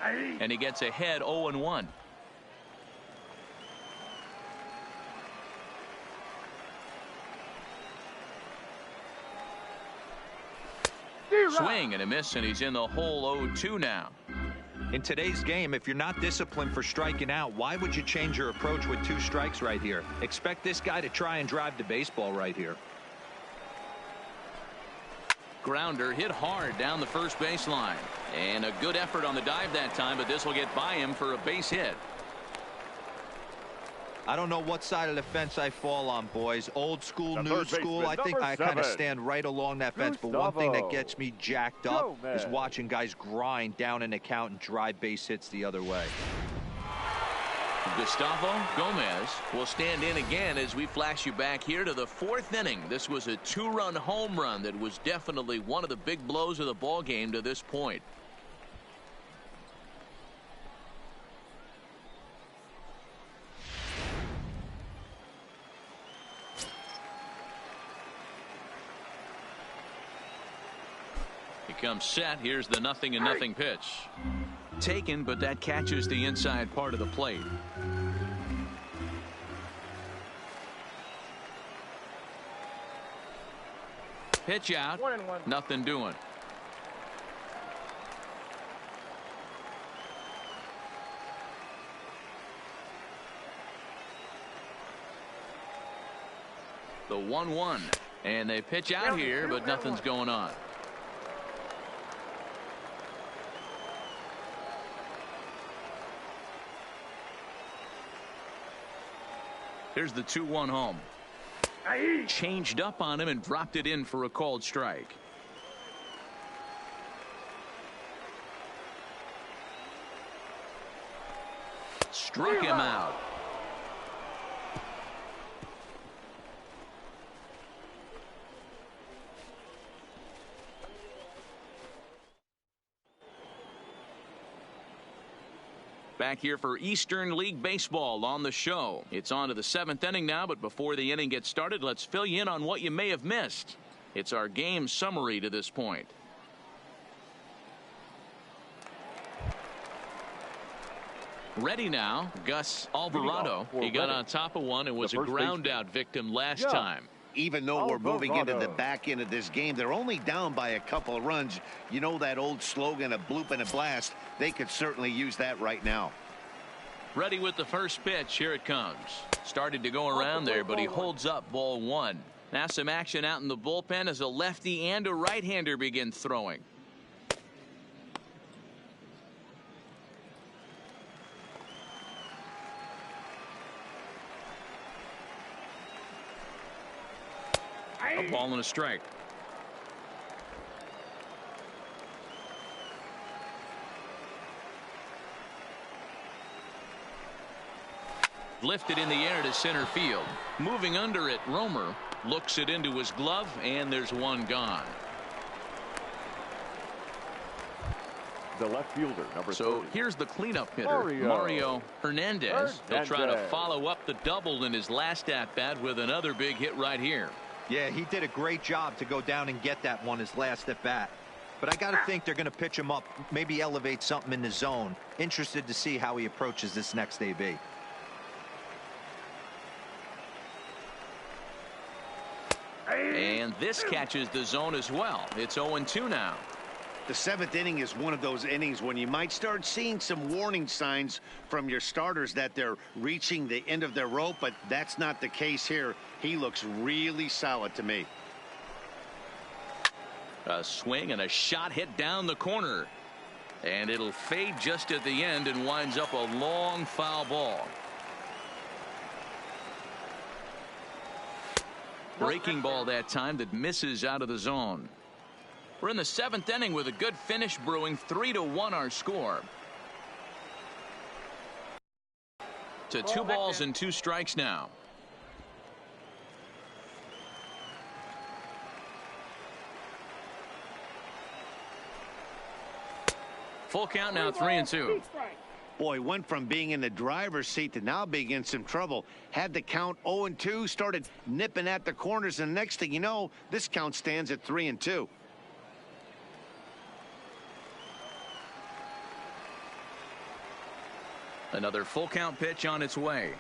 and he gets ahead 0-1. Swing and a miss, and he's in the hole 0-2 now. In today's game, if you're not disciplined for striking out, why would you change your approach with 2 strikes right here? Expect this guy to try and drive the baseball right here. Grounder hit hard down the first baseline, and a good effort on the dive that time, but this will get by him for a base hit. I don't know what side of the fence I fall on, boys. Old school, The new third school. baseman, I think I kind of 7. stand right along that fence. But one thing that gets me jacked up is watching guys grind down in the count and drive base hits the other way. Gustavo Gomez will stand in again as we flash you back here to the 4th inning. This was a 2-run home run that was definitely one of the big blows of the ball game to this point. Comes set. Here's the 0-0 pitch. Taken, but that catches the inside part of the plate. Pitch out. 1-1. Nothing doing. The 1-1, and they pitch out here, but nothing's going on. Here's the 2-1 home. Changed up on him and dropped it in for a called strike. Struck him out. Back here for Eastern League Baseball on the show. It's on to the 7th inning now, but before the inning gets started, let's fill you in on what you may have missed. It's our game summary to this point. Ready now, Gus Alvarado. He got on top of one and was a ground-out victim last time. Even though we're moving into the back end of this game, they're only down by a couple of runs. You know that old slogan, a bloop and a blast. They could certainly use that right now. Ready with the first pitch. Here it comes. Started to go around there, but he holds up ball 1. Now some action out in the bullpen as a lefty and a right-hander begin throwing. A ball and a strike. Lifted in the air to center field. Moving under it, Romer looks it into his glove, and there's one gone. The left fielder, number 30. Here's the cleanup hitter, Mario Hernandez. He'll try to follow up the double in his last at-bat with another big hit right here. Yeah, he did a great job to go down and get that one his last at bat. But I got to think they're going to pitch him up, maybe elevate something in the zone. Interested to see how he approaches this next AB. And this catches the zone as well. It's 0-2 now. The 7th inning is one of those innings when you might start seeing some warning signs from your starters that they're reaching the end of their rope, but that's not the case here. He looks really solid to me. A swing and a shot hit down the corner. And it'll fade just at the end and winds up a long foul ball. Breaking ball that time that misses out of the zone. We're in the 7th inning with a good finish brewing. 3-1 our score. To 2 balls and 2 strikes now. Full count now, 3-2. Boy, went from being in the driver's seat to now being in some trouble. Had the count 0-2, started nipping at the corners, and next thing you know, this count stands at 3-2. Another full count pitch on its way.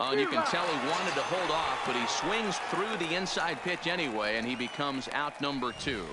And you can tell he wanted to hold off, but he swings through the inside pitch anyway, and he becomes out number 2.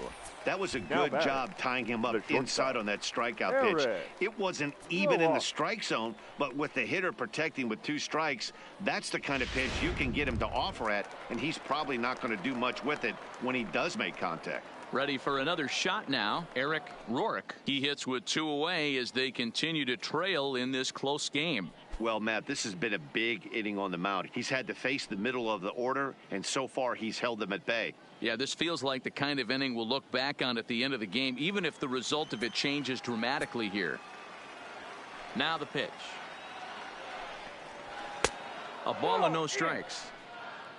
That was a good job tying him up inside on that strikeout pitch. It wasn't even in the strike zone, but with the hitter protecting with 2 strikes, that's the kind of pitch you can get him to offer at, and he's probably not going to do much with it when he does make contact. Ready for another shot now, Eric Rourke. He hits with 2 away as they continue to trail in this close game. Well, Matt, this has been a big inning on the mound. He's had to face the middle of the order, and so far he's held them at bay. Yeah, this feels like the kind of inning we'll look back on at the end of the game, even if the result of it changes dramatically here. Now the pitch. A ball and no strikes.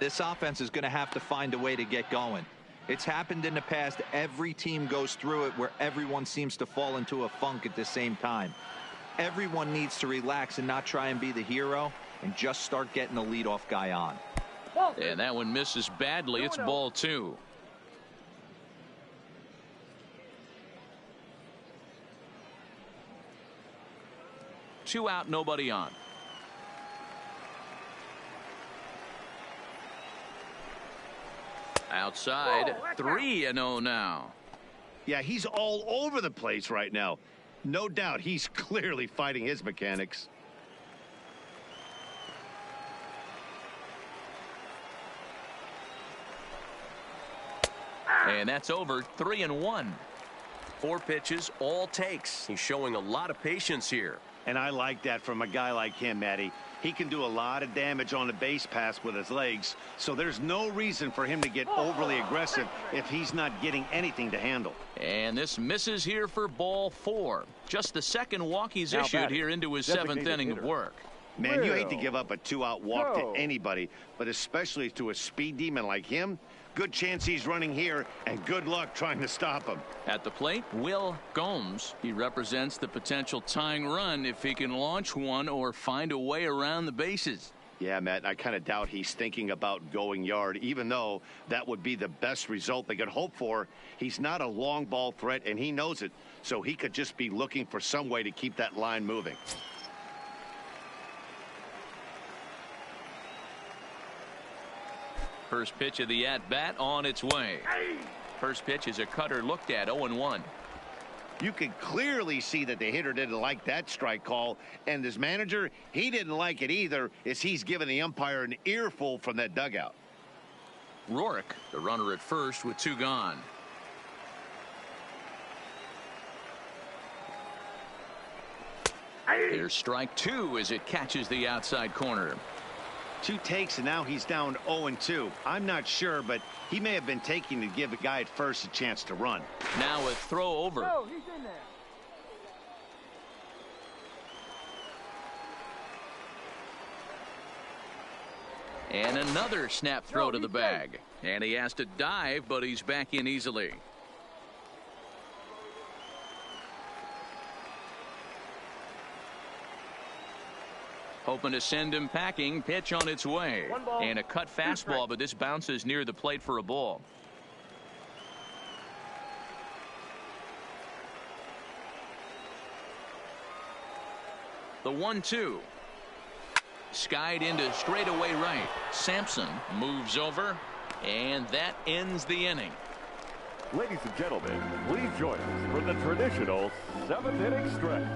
This offense is going to have to find a way to get going. It's happened in the past. Every team goes through it where everyone seems to fall into a funk at the same time. Everyone needs to relax and not try and be the hero and just start getting the leadoff guy on. And that one misses badly. It's ball 2. Two out, nobody on. Outside, 3-0 now. Yeah, he's all over the place right now. No doubt he's clearly fighting his mechanics. And that's over. 3-1. 4 pitches, all takes. He's showing a lot of patience here. And I like that from a guy like him, Matty. He can do a lot of damage on the base pass with his legs, so there's no reason for him to get overly aggressive if he's not getting anything to handle. And this misses here for ball 4. Just the second walk he's issued here into his 7th inning of work. Man, you hate to give up a 2-out walk to anybody, but especially to a speed demon like him. Good chance he's running here, and good luck trying to stop him. At the plate, Will Gomes. He represents the potential tying run if he can launch one or find a way around the bases. Yeah, Matt, I kind of doubt he's thinking about going yard, even though that would be the best result they could hope for. He's not a long ball threat, and he knows it, so he could just be looking for some way to keep that line moving. First pitch of the at-bat on its way. First pitch is a cutter looked at, 0-1. You can clearly see that the hitter didn't like that strike call, and his manager, he didn't like it either, as he's giving the umpire an earful from that dugout. Rourke, the runner at first with 2 gone. Here's strike 2 as it catches the outside corner. 2 takes, and now he's down 0-2. I'm not sure, but he may have been taking to give the guy at first a chance to run. Now a throw over. No, he's in there. And another snap throw to the bag. And he has to dive, but he's back in easily. Hoping to send him packing. Pitch on its way. And a cut fastball, but this bounces near the plate for a ball. The 1-2. Skied into straightaway right. Sampson moves over, and that ends the inning. Ladies and gentlemen, please join us for the traditional 7th inning stretch.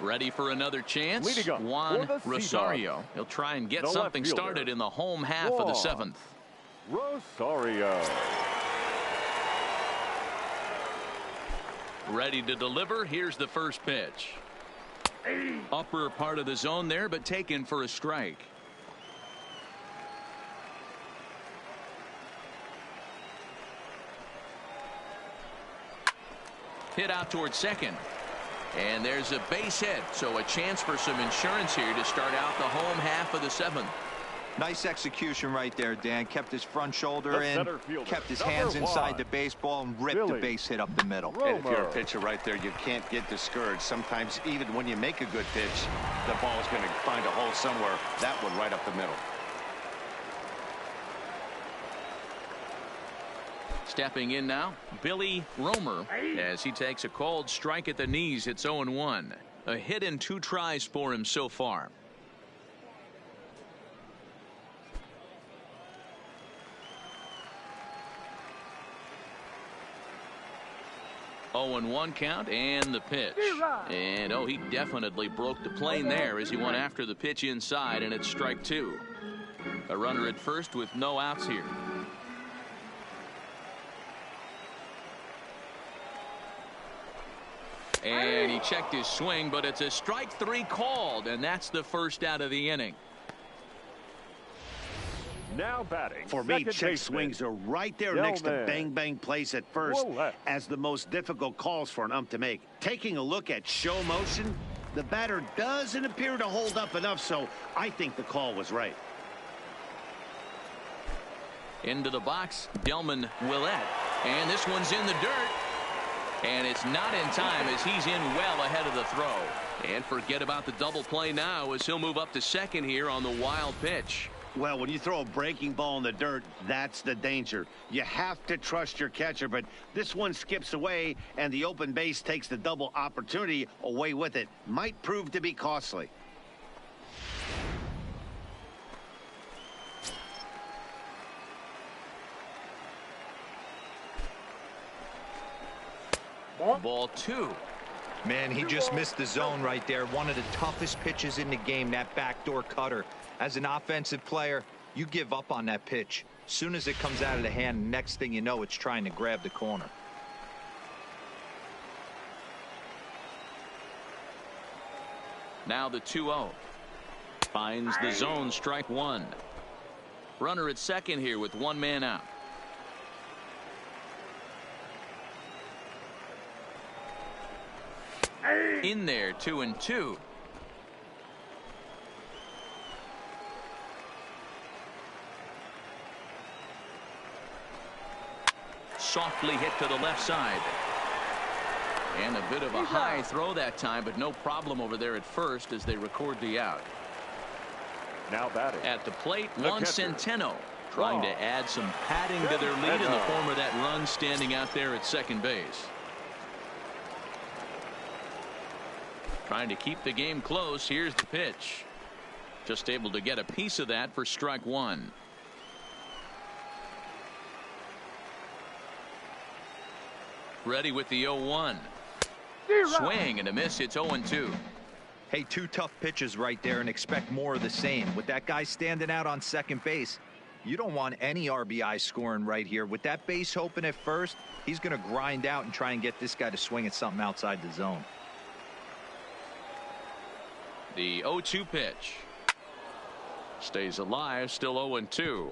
Ready for another chance? Leading Juan up for the Rosario. Seadogs, He'll try and get the something left fielder, started in the home half of the 7th. Rosario. Ready to deliver. Here's the first pitch. Upper part of the zone there, but taken for a strike. Hit out towards second. And there's a base hit, so a chance for some insurance here to start out the home half of the 7th. Nice execution right there, Dan. Kept his front shoulder in, kept his hands inside the baseball, and ripped the base hit up the middle. And if you're a pitcher right there, you can't get discouraged. Sometimes even when you make a good pitch, the ball's going to find a hole somewhere. That one right up the middle. Stepping in now, Billy Romer, as he takes a cold strike at the knees. It's 0-1. A hit in 2 tries for him so far. Oh, and 1 count, and the pitch. And oh, he definitely broke the plane there as he went after the pitch inside, and it's strike 2. A runner at first with no outs here. And he checked his swing, but it's a strike 3 called, and that's the first out of the inning. Now batting. For me, check swings are right there next to bang plays at first as the most difficult calls for an ump to make. Taking a look at show motion, the batter doesn't appear to hold up enough, so I think the call was right. Into the box, Delman Willett, and this one's in the dirt. And it's not in time as he's in well ahead of the throw. And forget about the double play now as he'll move up to second here on the wild pitch. Well, when you throw a breaking ball in the dirt, that's the danger. You have to trust your catcher, but this one skips away, and the open base takes the double opportunity away with it. Might prove to be costly. Ball 2. Man, he just missed the zone right there. One of the toughest pitches in the game, that backdoor cutter. As an offensive player, you give up on that pitch. Soon as it comes out of the hand, next thing you know, it's trying to grab the corner. Now the 2-0. Finds the zone, strike 1. Runner at second here with 1 man out. In there, 2-2. Softly hit to the left side. And a bit of a high throw that time, but no problem over there at first as they record the out. Now batting. At the plate, The Juan catcher. Centeno trying to add some padding to their lead in the form of that run standing out there at second base. Trying to keep the game close. Here's the pitch. Just able to get a piece of that for strike one. Ready with the 0-1. Swing and a miss. It's 0-2. Hey, two tough pitches right there, and expect more of the same. With that guy standing out on second base, you don't want any RBI scoring right here. With that base open at first, he's going to grind out and try and get this guy to swing at something outside the zone. The 0-2 pitch. Stays alive, still 0-2.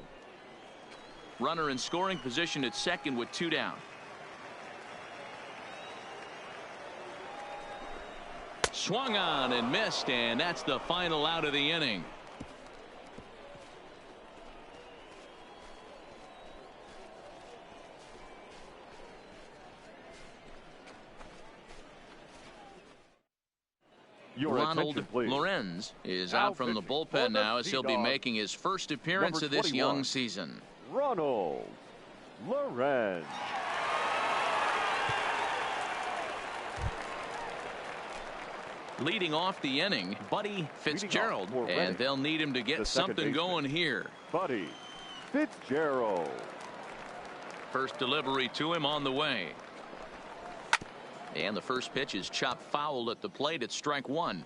Runner in scoring position at second with 2 down. Swung on and missed, and that's the final out of the inning. Your Ronald attention, please. Lorenz is Now out from the pitching for bullpen the now as he'll be Seadogs. making his first appearance Number of this 21. young season. Ronald Lorenz. Leading off the inning, Buddy Fitzgerald, for and Redding. they'll need him to get The second something baseman. going here. Buddy Fitzgerald. First delivery to him on the way. And the first pitch is chopped foul at the plate at strike one.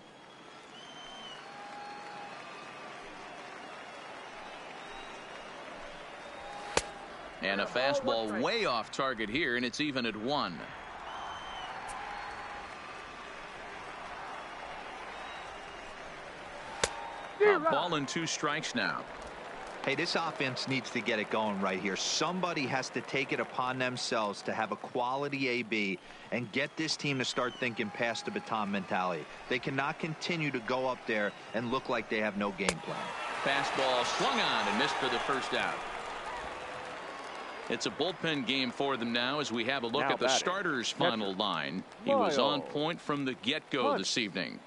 And a fastball way off target here, and it's even at 1. A ball and 2 strikes now. Hey, this offense needs to get it going right here. Somebody has to take it upon themselves to have a quality AB and get this team to start thinking past the baton mentality. They cannot continue to go up there and look like they have no game plan. Fastball swung on and missed for the first out. It's a bullpen game for them now as we have a look Now at the batting. starter's Catcher. final line. He was on Miles. point from the get-go Punch. this evening.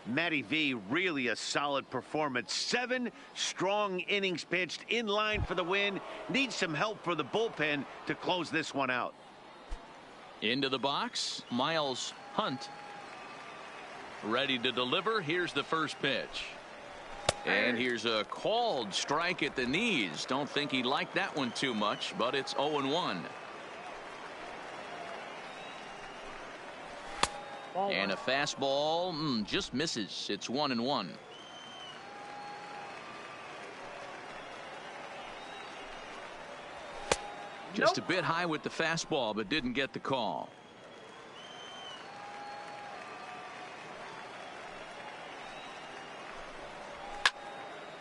Matty V, really a solid performance. 7 strong innings pitched, in line for the win. Needs some help for the bullpen to close this one out. Into the box, Miles Hunt. Ready to deliver. Here's the first pitch. And here's a called strike at the knees. Don't think he liked that one too much, but it's 0-1. And a fastball just misses. It's 1-1. Just a bit high with the fastball, but didn't get the call.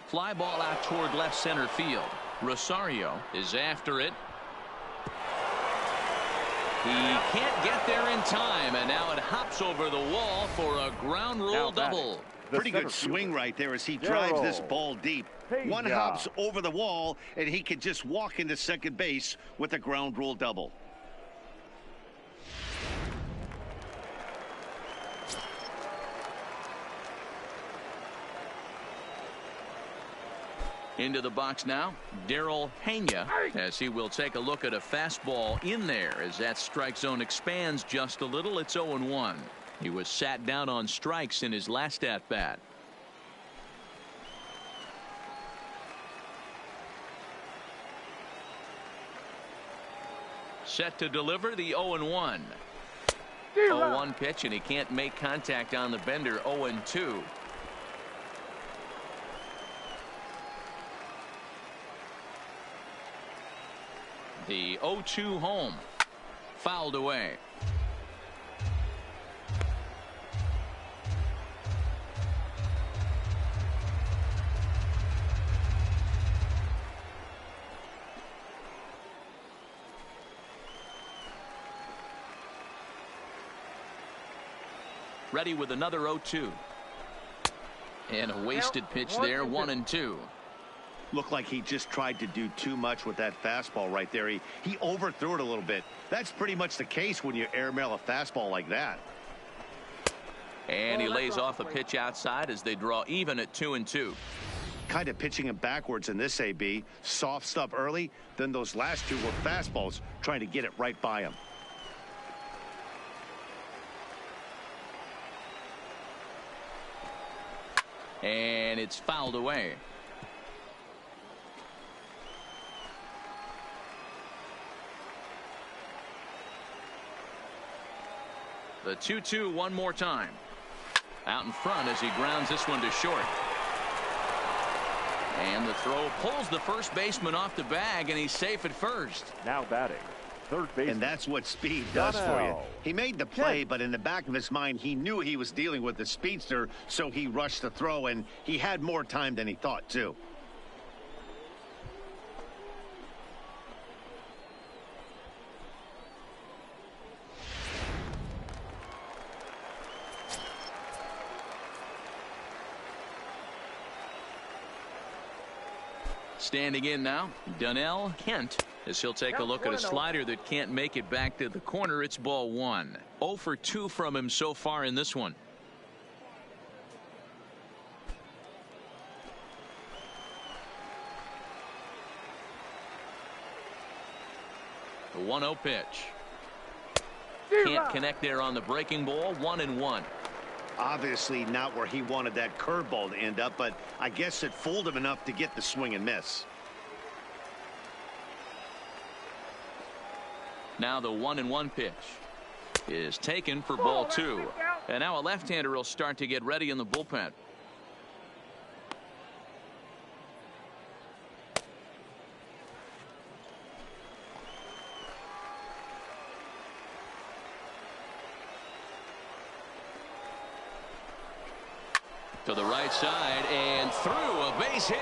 Fly ball out toward left center field. Rosario is after it. He can't get there in time, and now it hops over the wall for a ground rule Now batting. double. The Pretty good center swing fielder. right there as he drives this Darryl. ball deep. Hey, One yeah. hops over the wall, and he can just walk into second base with a ground rule double. Into the box now, Darryl Hania, as he will take a look at a fastball in there as that strike zone expands just a little. It's 0-1. He was sat down on strikes in his last at bat. Set to deliver the 0-1. 0-1 pitch, and he can't make contact on the bender. 0-2. The 0-2 home. Fouled away. Ready with another 0-2. And a wasted pitch there, 1-2. Looked like he just tried to do too much with that fastball right there. He overthrew it a little bit. That's pretty much the case when you airmail a fastball like that. And he lays off a pitch outside as they draw even at 2-2. Kind of pitching him backwards in this AB. Soft stuff early, then those last two were fastballs trying to get it right by him. And it's fouled away. The 2-2 one more time. Out in front as he grounds this one to short. And the throw pulls the first baseman off the bag, and he's safe at first. Now batting, third base. And that's what speed does for you. He made the play, but in the back of his mind, he knew he was dealing with the speedster, so he rushed the throw, and he had more time than he thought, too. Standing in now, Donnell Kent, as he'll take a look at a slider that can't make it back to the corner. It's ball one. 0 for 2 from him so far in this one. The 1-0 pitch. Can't connect there on the breaking ball. 1-1. Obviously not where he wanted that curveball to end up, but I guess it fooled him enough to get the swing and miss. Now the 1-1 pitch is taken for ball 2. And now a left-hander will start to get ready in the bullpen. To the right side and through, a base hit.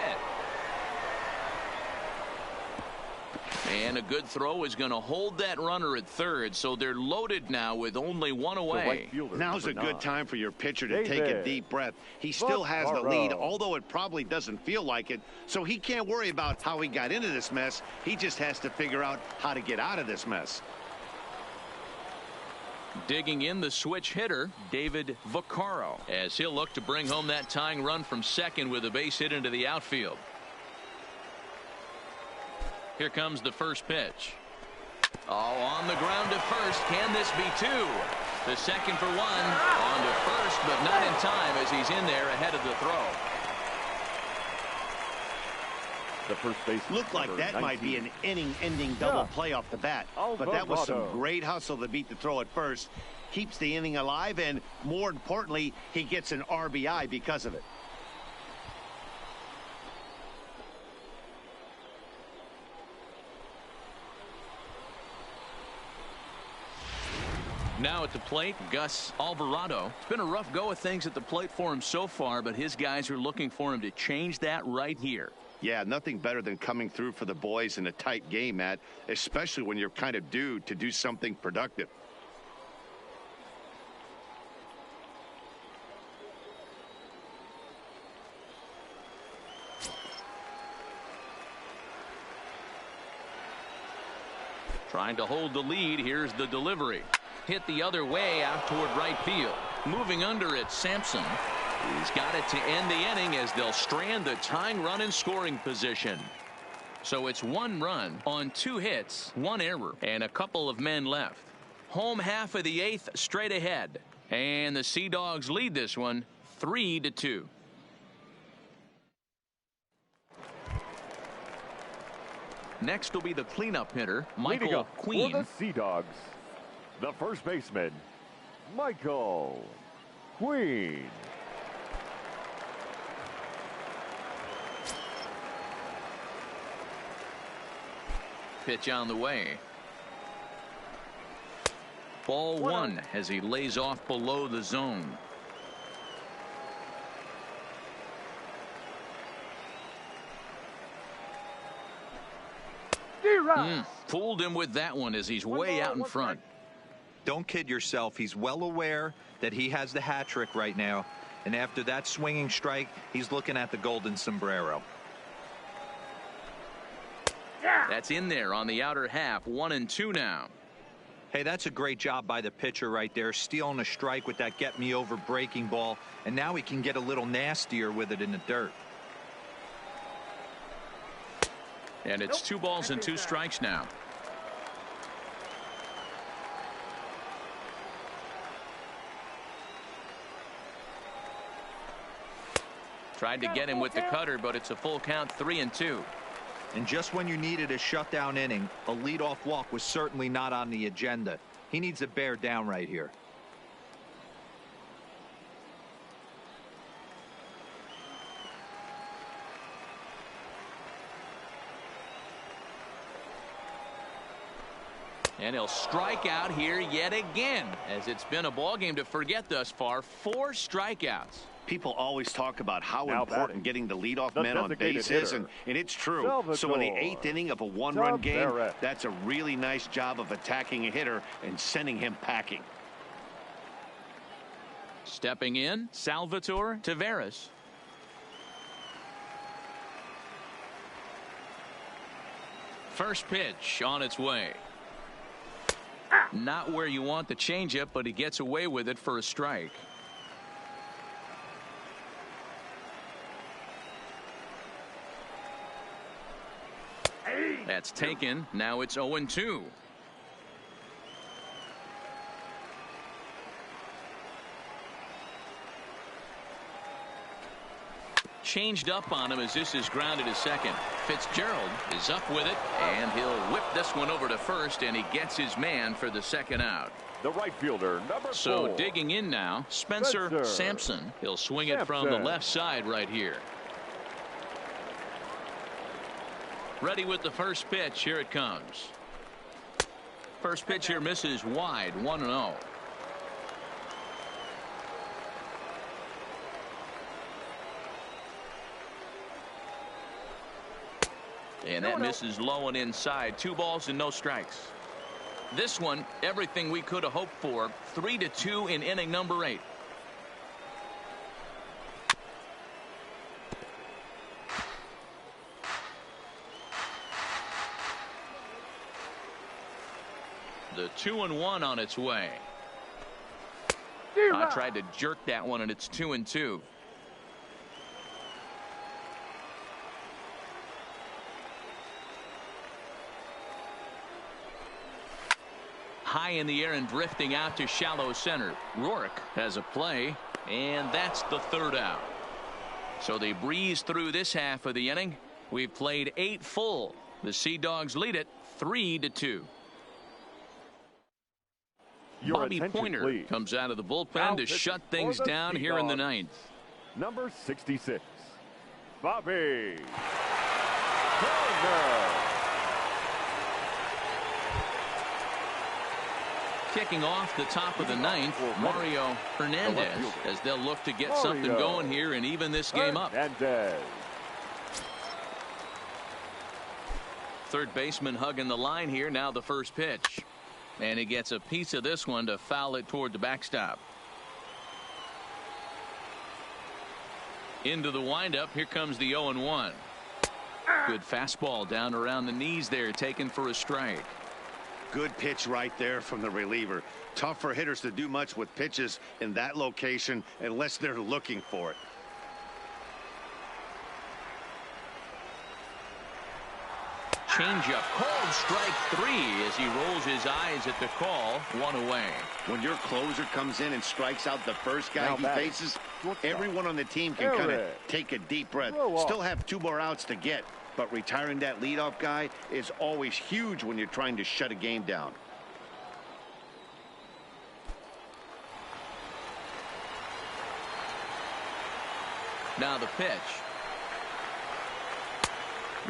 And a good throw is going to hold that runner at third, so they're loaded now with only one away. Now's a good time for your pitcher to take a deep breath. He still has the lead, although it probably doesn't feel like it, so he can't worry about how he got into this mess. He just has to figure out how to get out of this mess. Digging in, the switch hitter, David Vaccaro, as he'll look to bring home that tying run from second with a base hit into the outfield. Here comes the first pitch. Oh, on the ground to first. Can this be two? The second for one. On to first, but not in time as he's in there ahead of the throw. The first base looked like that 19. Might be an inning-ending double play off the bat, but that was some great hustle to beat the throw at first. Keeps the inning alive, and more importantly, he gets an RBI because of it. Now at the plate, Gus Alvarado. It's been a rough go of things at the plate for him so far, but his guys are looking for him to change that right here. Yeah, nothing better than coming through for the boys in a tight game, Matt, especially when you're kind of due to do something productive. Trying to hold the lead. Here's the delivery. Hit the other way out toward right field. Moving under it, Sampson. He's got it to end the inning as they'll strand the tying run in scoring position. So it's 1 run on 2 hits, 1 error, and a couple of men left. Home half of the 8th straight ahead. And the Seadogs lead this one 3-2. Next will be the cleanup hitter, Michael Queen. For the Seadogs, the first baseman, Michael Queen. Pitch on the way. Ball 1 as he lays off below the zone. Fooled him with that one as he's way out in front. Don't kid yourself. He's well aware that he has the hat trick right now. And after that swinging strike, he's looking at the golden sombrero. That's in there on the outer half. 1-2 now. Hey, that's a great job by the pitcher right there, stealing a strike with that get-me-over breaking ball, and now he can get a little nastier with it in the dirt. And it's 2 balls and 2 strikes now. Tried to get him with the cutter, but it's a full count, 3-2. And just when you needed a shutdown inning, a leadoff walk was certainly not on the agenda. He needs to bear down right here. And he'll strike out here yet again, as it's been a ball game to forget thus far. 4 strikeouts. People always talk about how Now important batting, getting the leadoff the man on base designated is, hitter, and it's true. Salvador. So in the 8th inning of a 1-run game, Barrett. that's a really nice job of attacking a hitter and sending him packing. Stepping in, Salvatore Taveras. First pitch on its way. Not where you want the changeup, but he gets away with it for a strike. That's taken. Now it's 0-2. Changed up on him as this is grounded to second. Fitzgerald is up with it, and he'll whip this one over to first, and he gets his man for the second out. The right fielder, number 4. So digging in now, Spencer Sampson. He'll swing it from the left side right here. Ready with the first pitch. Here it comes. First pitch here misses wide. 1-0. And that misses low and inside. 2 balls and no strikes. This one, everything we could have hoped for. 3-2 in inning number 8. The 2-1 on its way. I tried to jerk that one, and it's 2-2. High in the air and drifting out to shallow center. Rourke has a play, and that's the 3rd out. So they breeze through this half of the inning. We've played 8 full. The Seadogs lead it 3-2. Bobby Pointer please. comes out of the bullpen Now to shut things for the down here in the Seadogs. 9th. Number 66, Bobby Pointer. Kicking off the top of the 9th, Mario Hernandez, as they'll look to get something going here and even this game up. Hernandez. Third baseman hugging the line here. Now the first pitch. And he gets a piece of this one to foul it toward the backstop. Into the windup. Here comes the 0-1. Good fastball down around the knees there, taken for a strike. Good pitch right there from the reliever. Tough for hitters to do much with pitches in that location unless they're looking for it. Changeup called strike 3 as he rolls his eyes at the call. 1 away. When your closer comes in and strikes out the first guy Now he batting. faces, everyone on the team can kind of take a deep breath. Still have 2 more outs to get, but retiring that leadoff guy is always huge when you're trying to shut a game down. Now the pitch.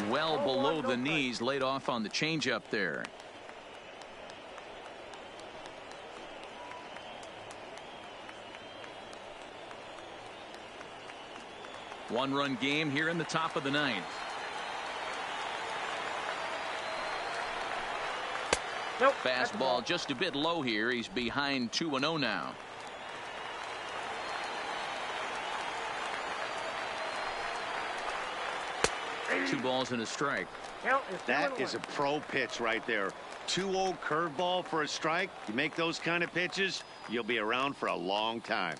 Well below the knees, laid off on the changeup there. One-run game here in the top of the 9th. Fastball just a bit low here. He's behind 2-0 now. Two balls and a strike. That is a pro pitch right there. 2-0 curveball for a strike. You make those kind of pitches, you'll be around for a long time.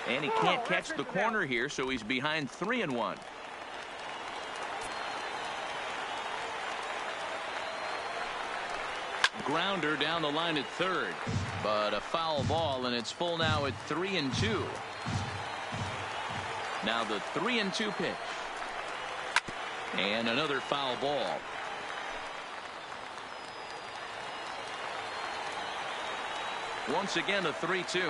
And he can't catch the corner here, so he's behind 3-1. Grounder down the line at third, but a foul ball, and it's full now at 3-2. Now the 3-2 pitch, and another foul ball. Once again a 3-2.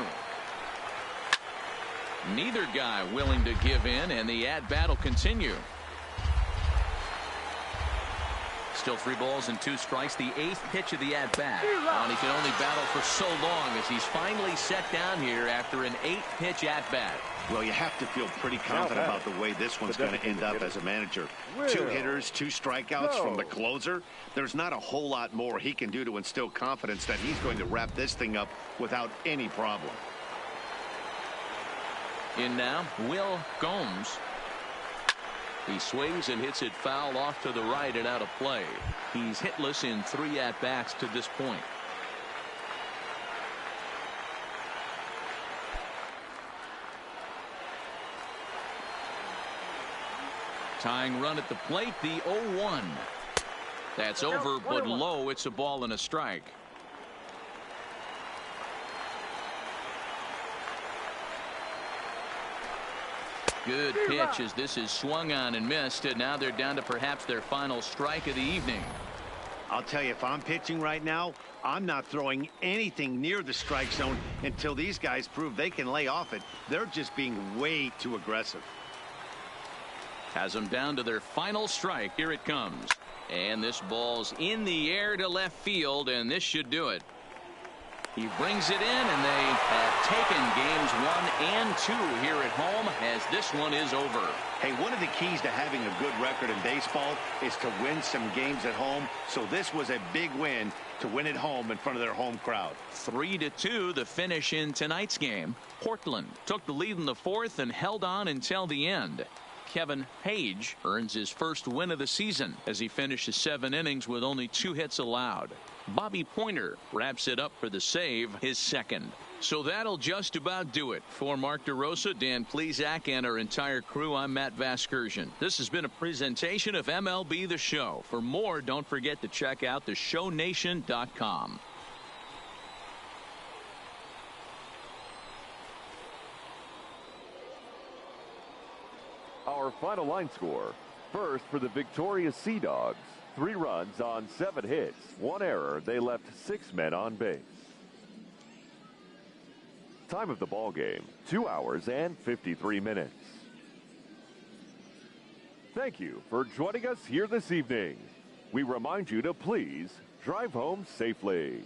Neither guy willing to give in, and the at-bat will continue. Still 3 balls and 2 strikes. The 8th pitch of the at-bat. And he can only battle for so long as he's finally set down here after an 8-pitch at-bat. Well, you have to feel pretty confident about the way this one's going to end up as a manager. 2 hitters, 2 strikeouts from the closer. There's not a whole lot more he can do to instill confidence that he's going to wrap this thing up without any problem. In now, Will Gomes. He swings and hits it foul off to the right and out of play. He's hitless in 3 at-bats to this point. Tying run at the plate, the 0-1. That's over, but low. It's a ball and a strike. Good pitch as this is swung on and missed, and now they're down to perhaps their final strike of the evening. I'll tell you, if I'm pitching right now, I'm not throwing anything near the strike zone until these guys prove they can lay off it. They're just being way too aggressive. Has them down to their final strike. Here it comes. And this ball's in the air to left field, and this should do it. He brings it in, and they have taken games 1 and 2 here at home as this one is over. Hey, one of the keys to having a good record in baseball is to win some games at home. So this was a big win to win at home in front of their home crowd. 3-2 the finish in tonight's game. Portland took the lead in the 4th and held on until the end. Kevin Page earns his first win of the season as he finishes 7 innings with only 2 hits allowed. Bobby Pointer wraps it up for the save, his second. So that'll just about do it. For Mark DeRosa, Dan Plesac, and our entire crew, I'm Matt Vasgersian. This has been a presentation of MLB The Show. For more, don't forget to check out theshownation.com. Our final line score. First for the victorious Seadogs. 3 runs on 7 hits. 1 error. They left 6 men on base. Time of the ball game, 2 hours and 53 minutes. Thank you for joining us here this evening. We remind you to please drive home safely.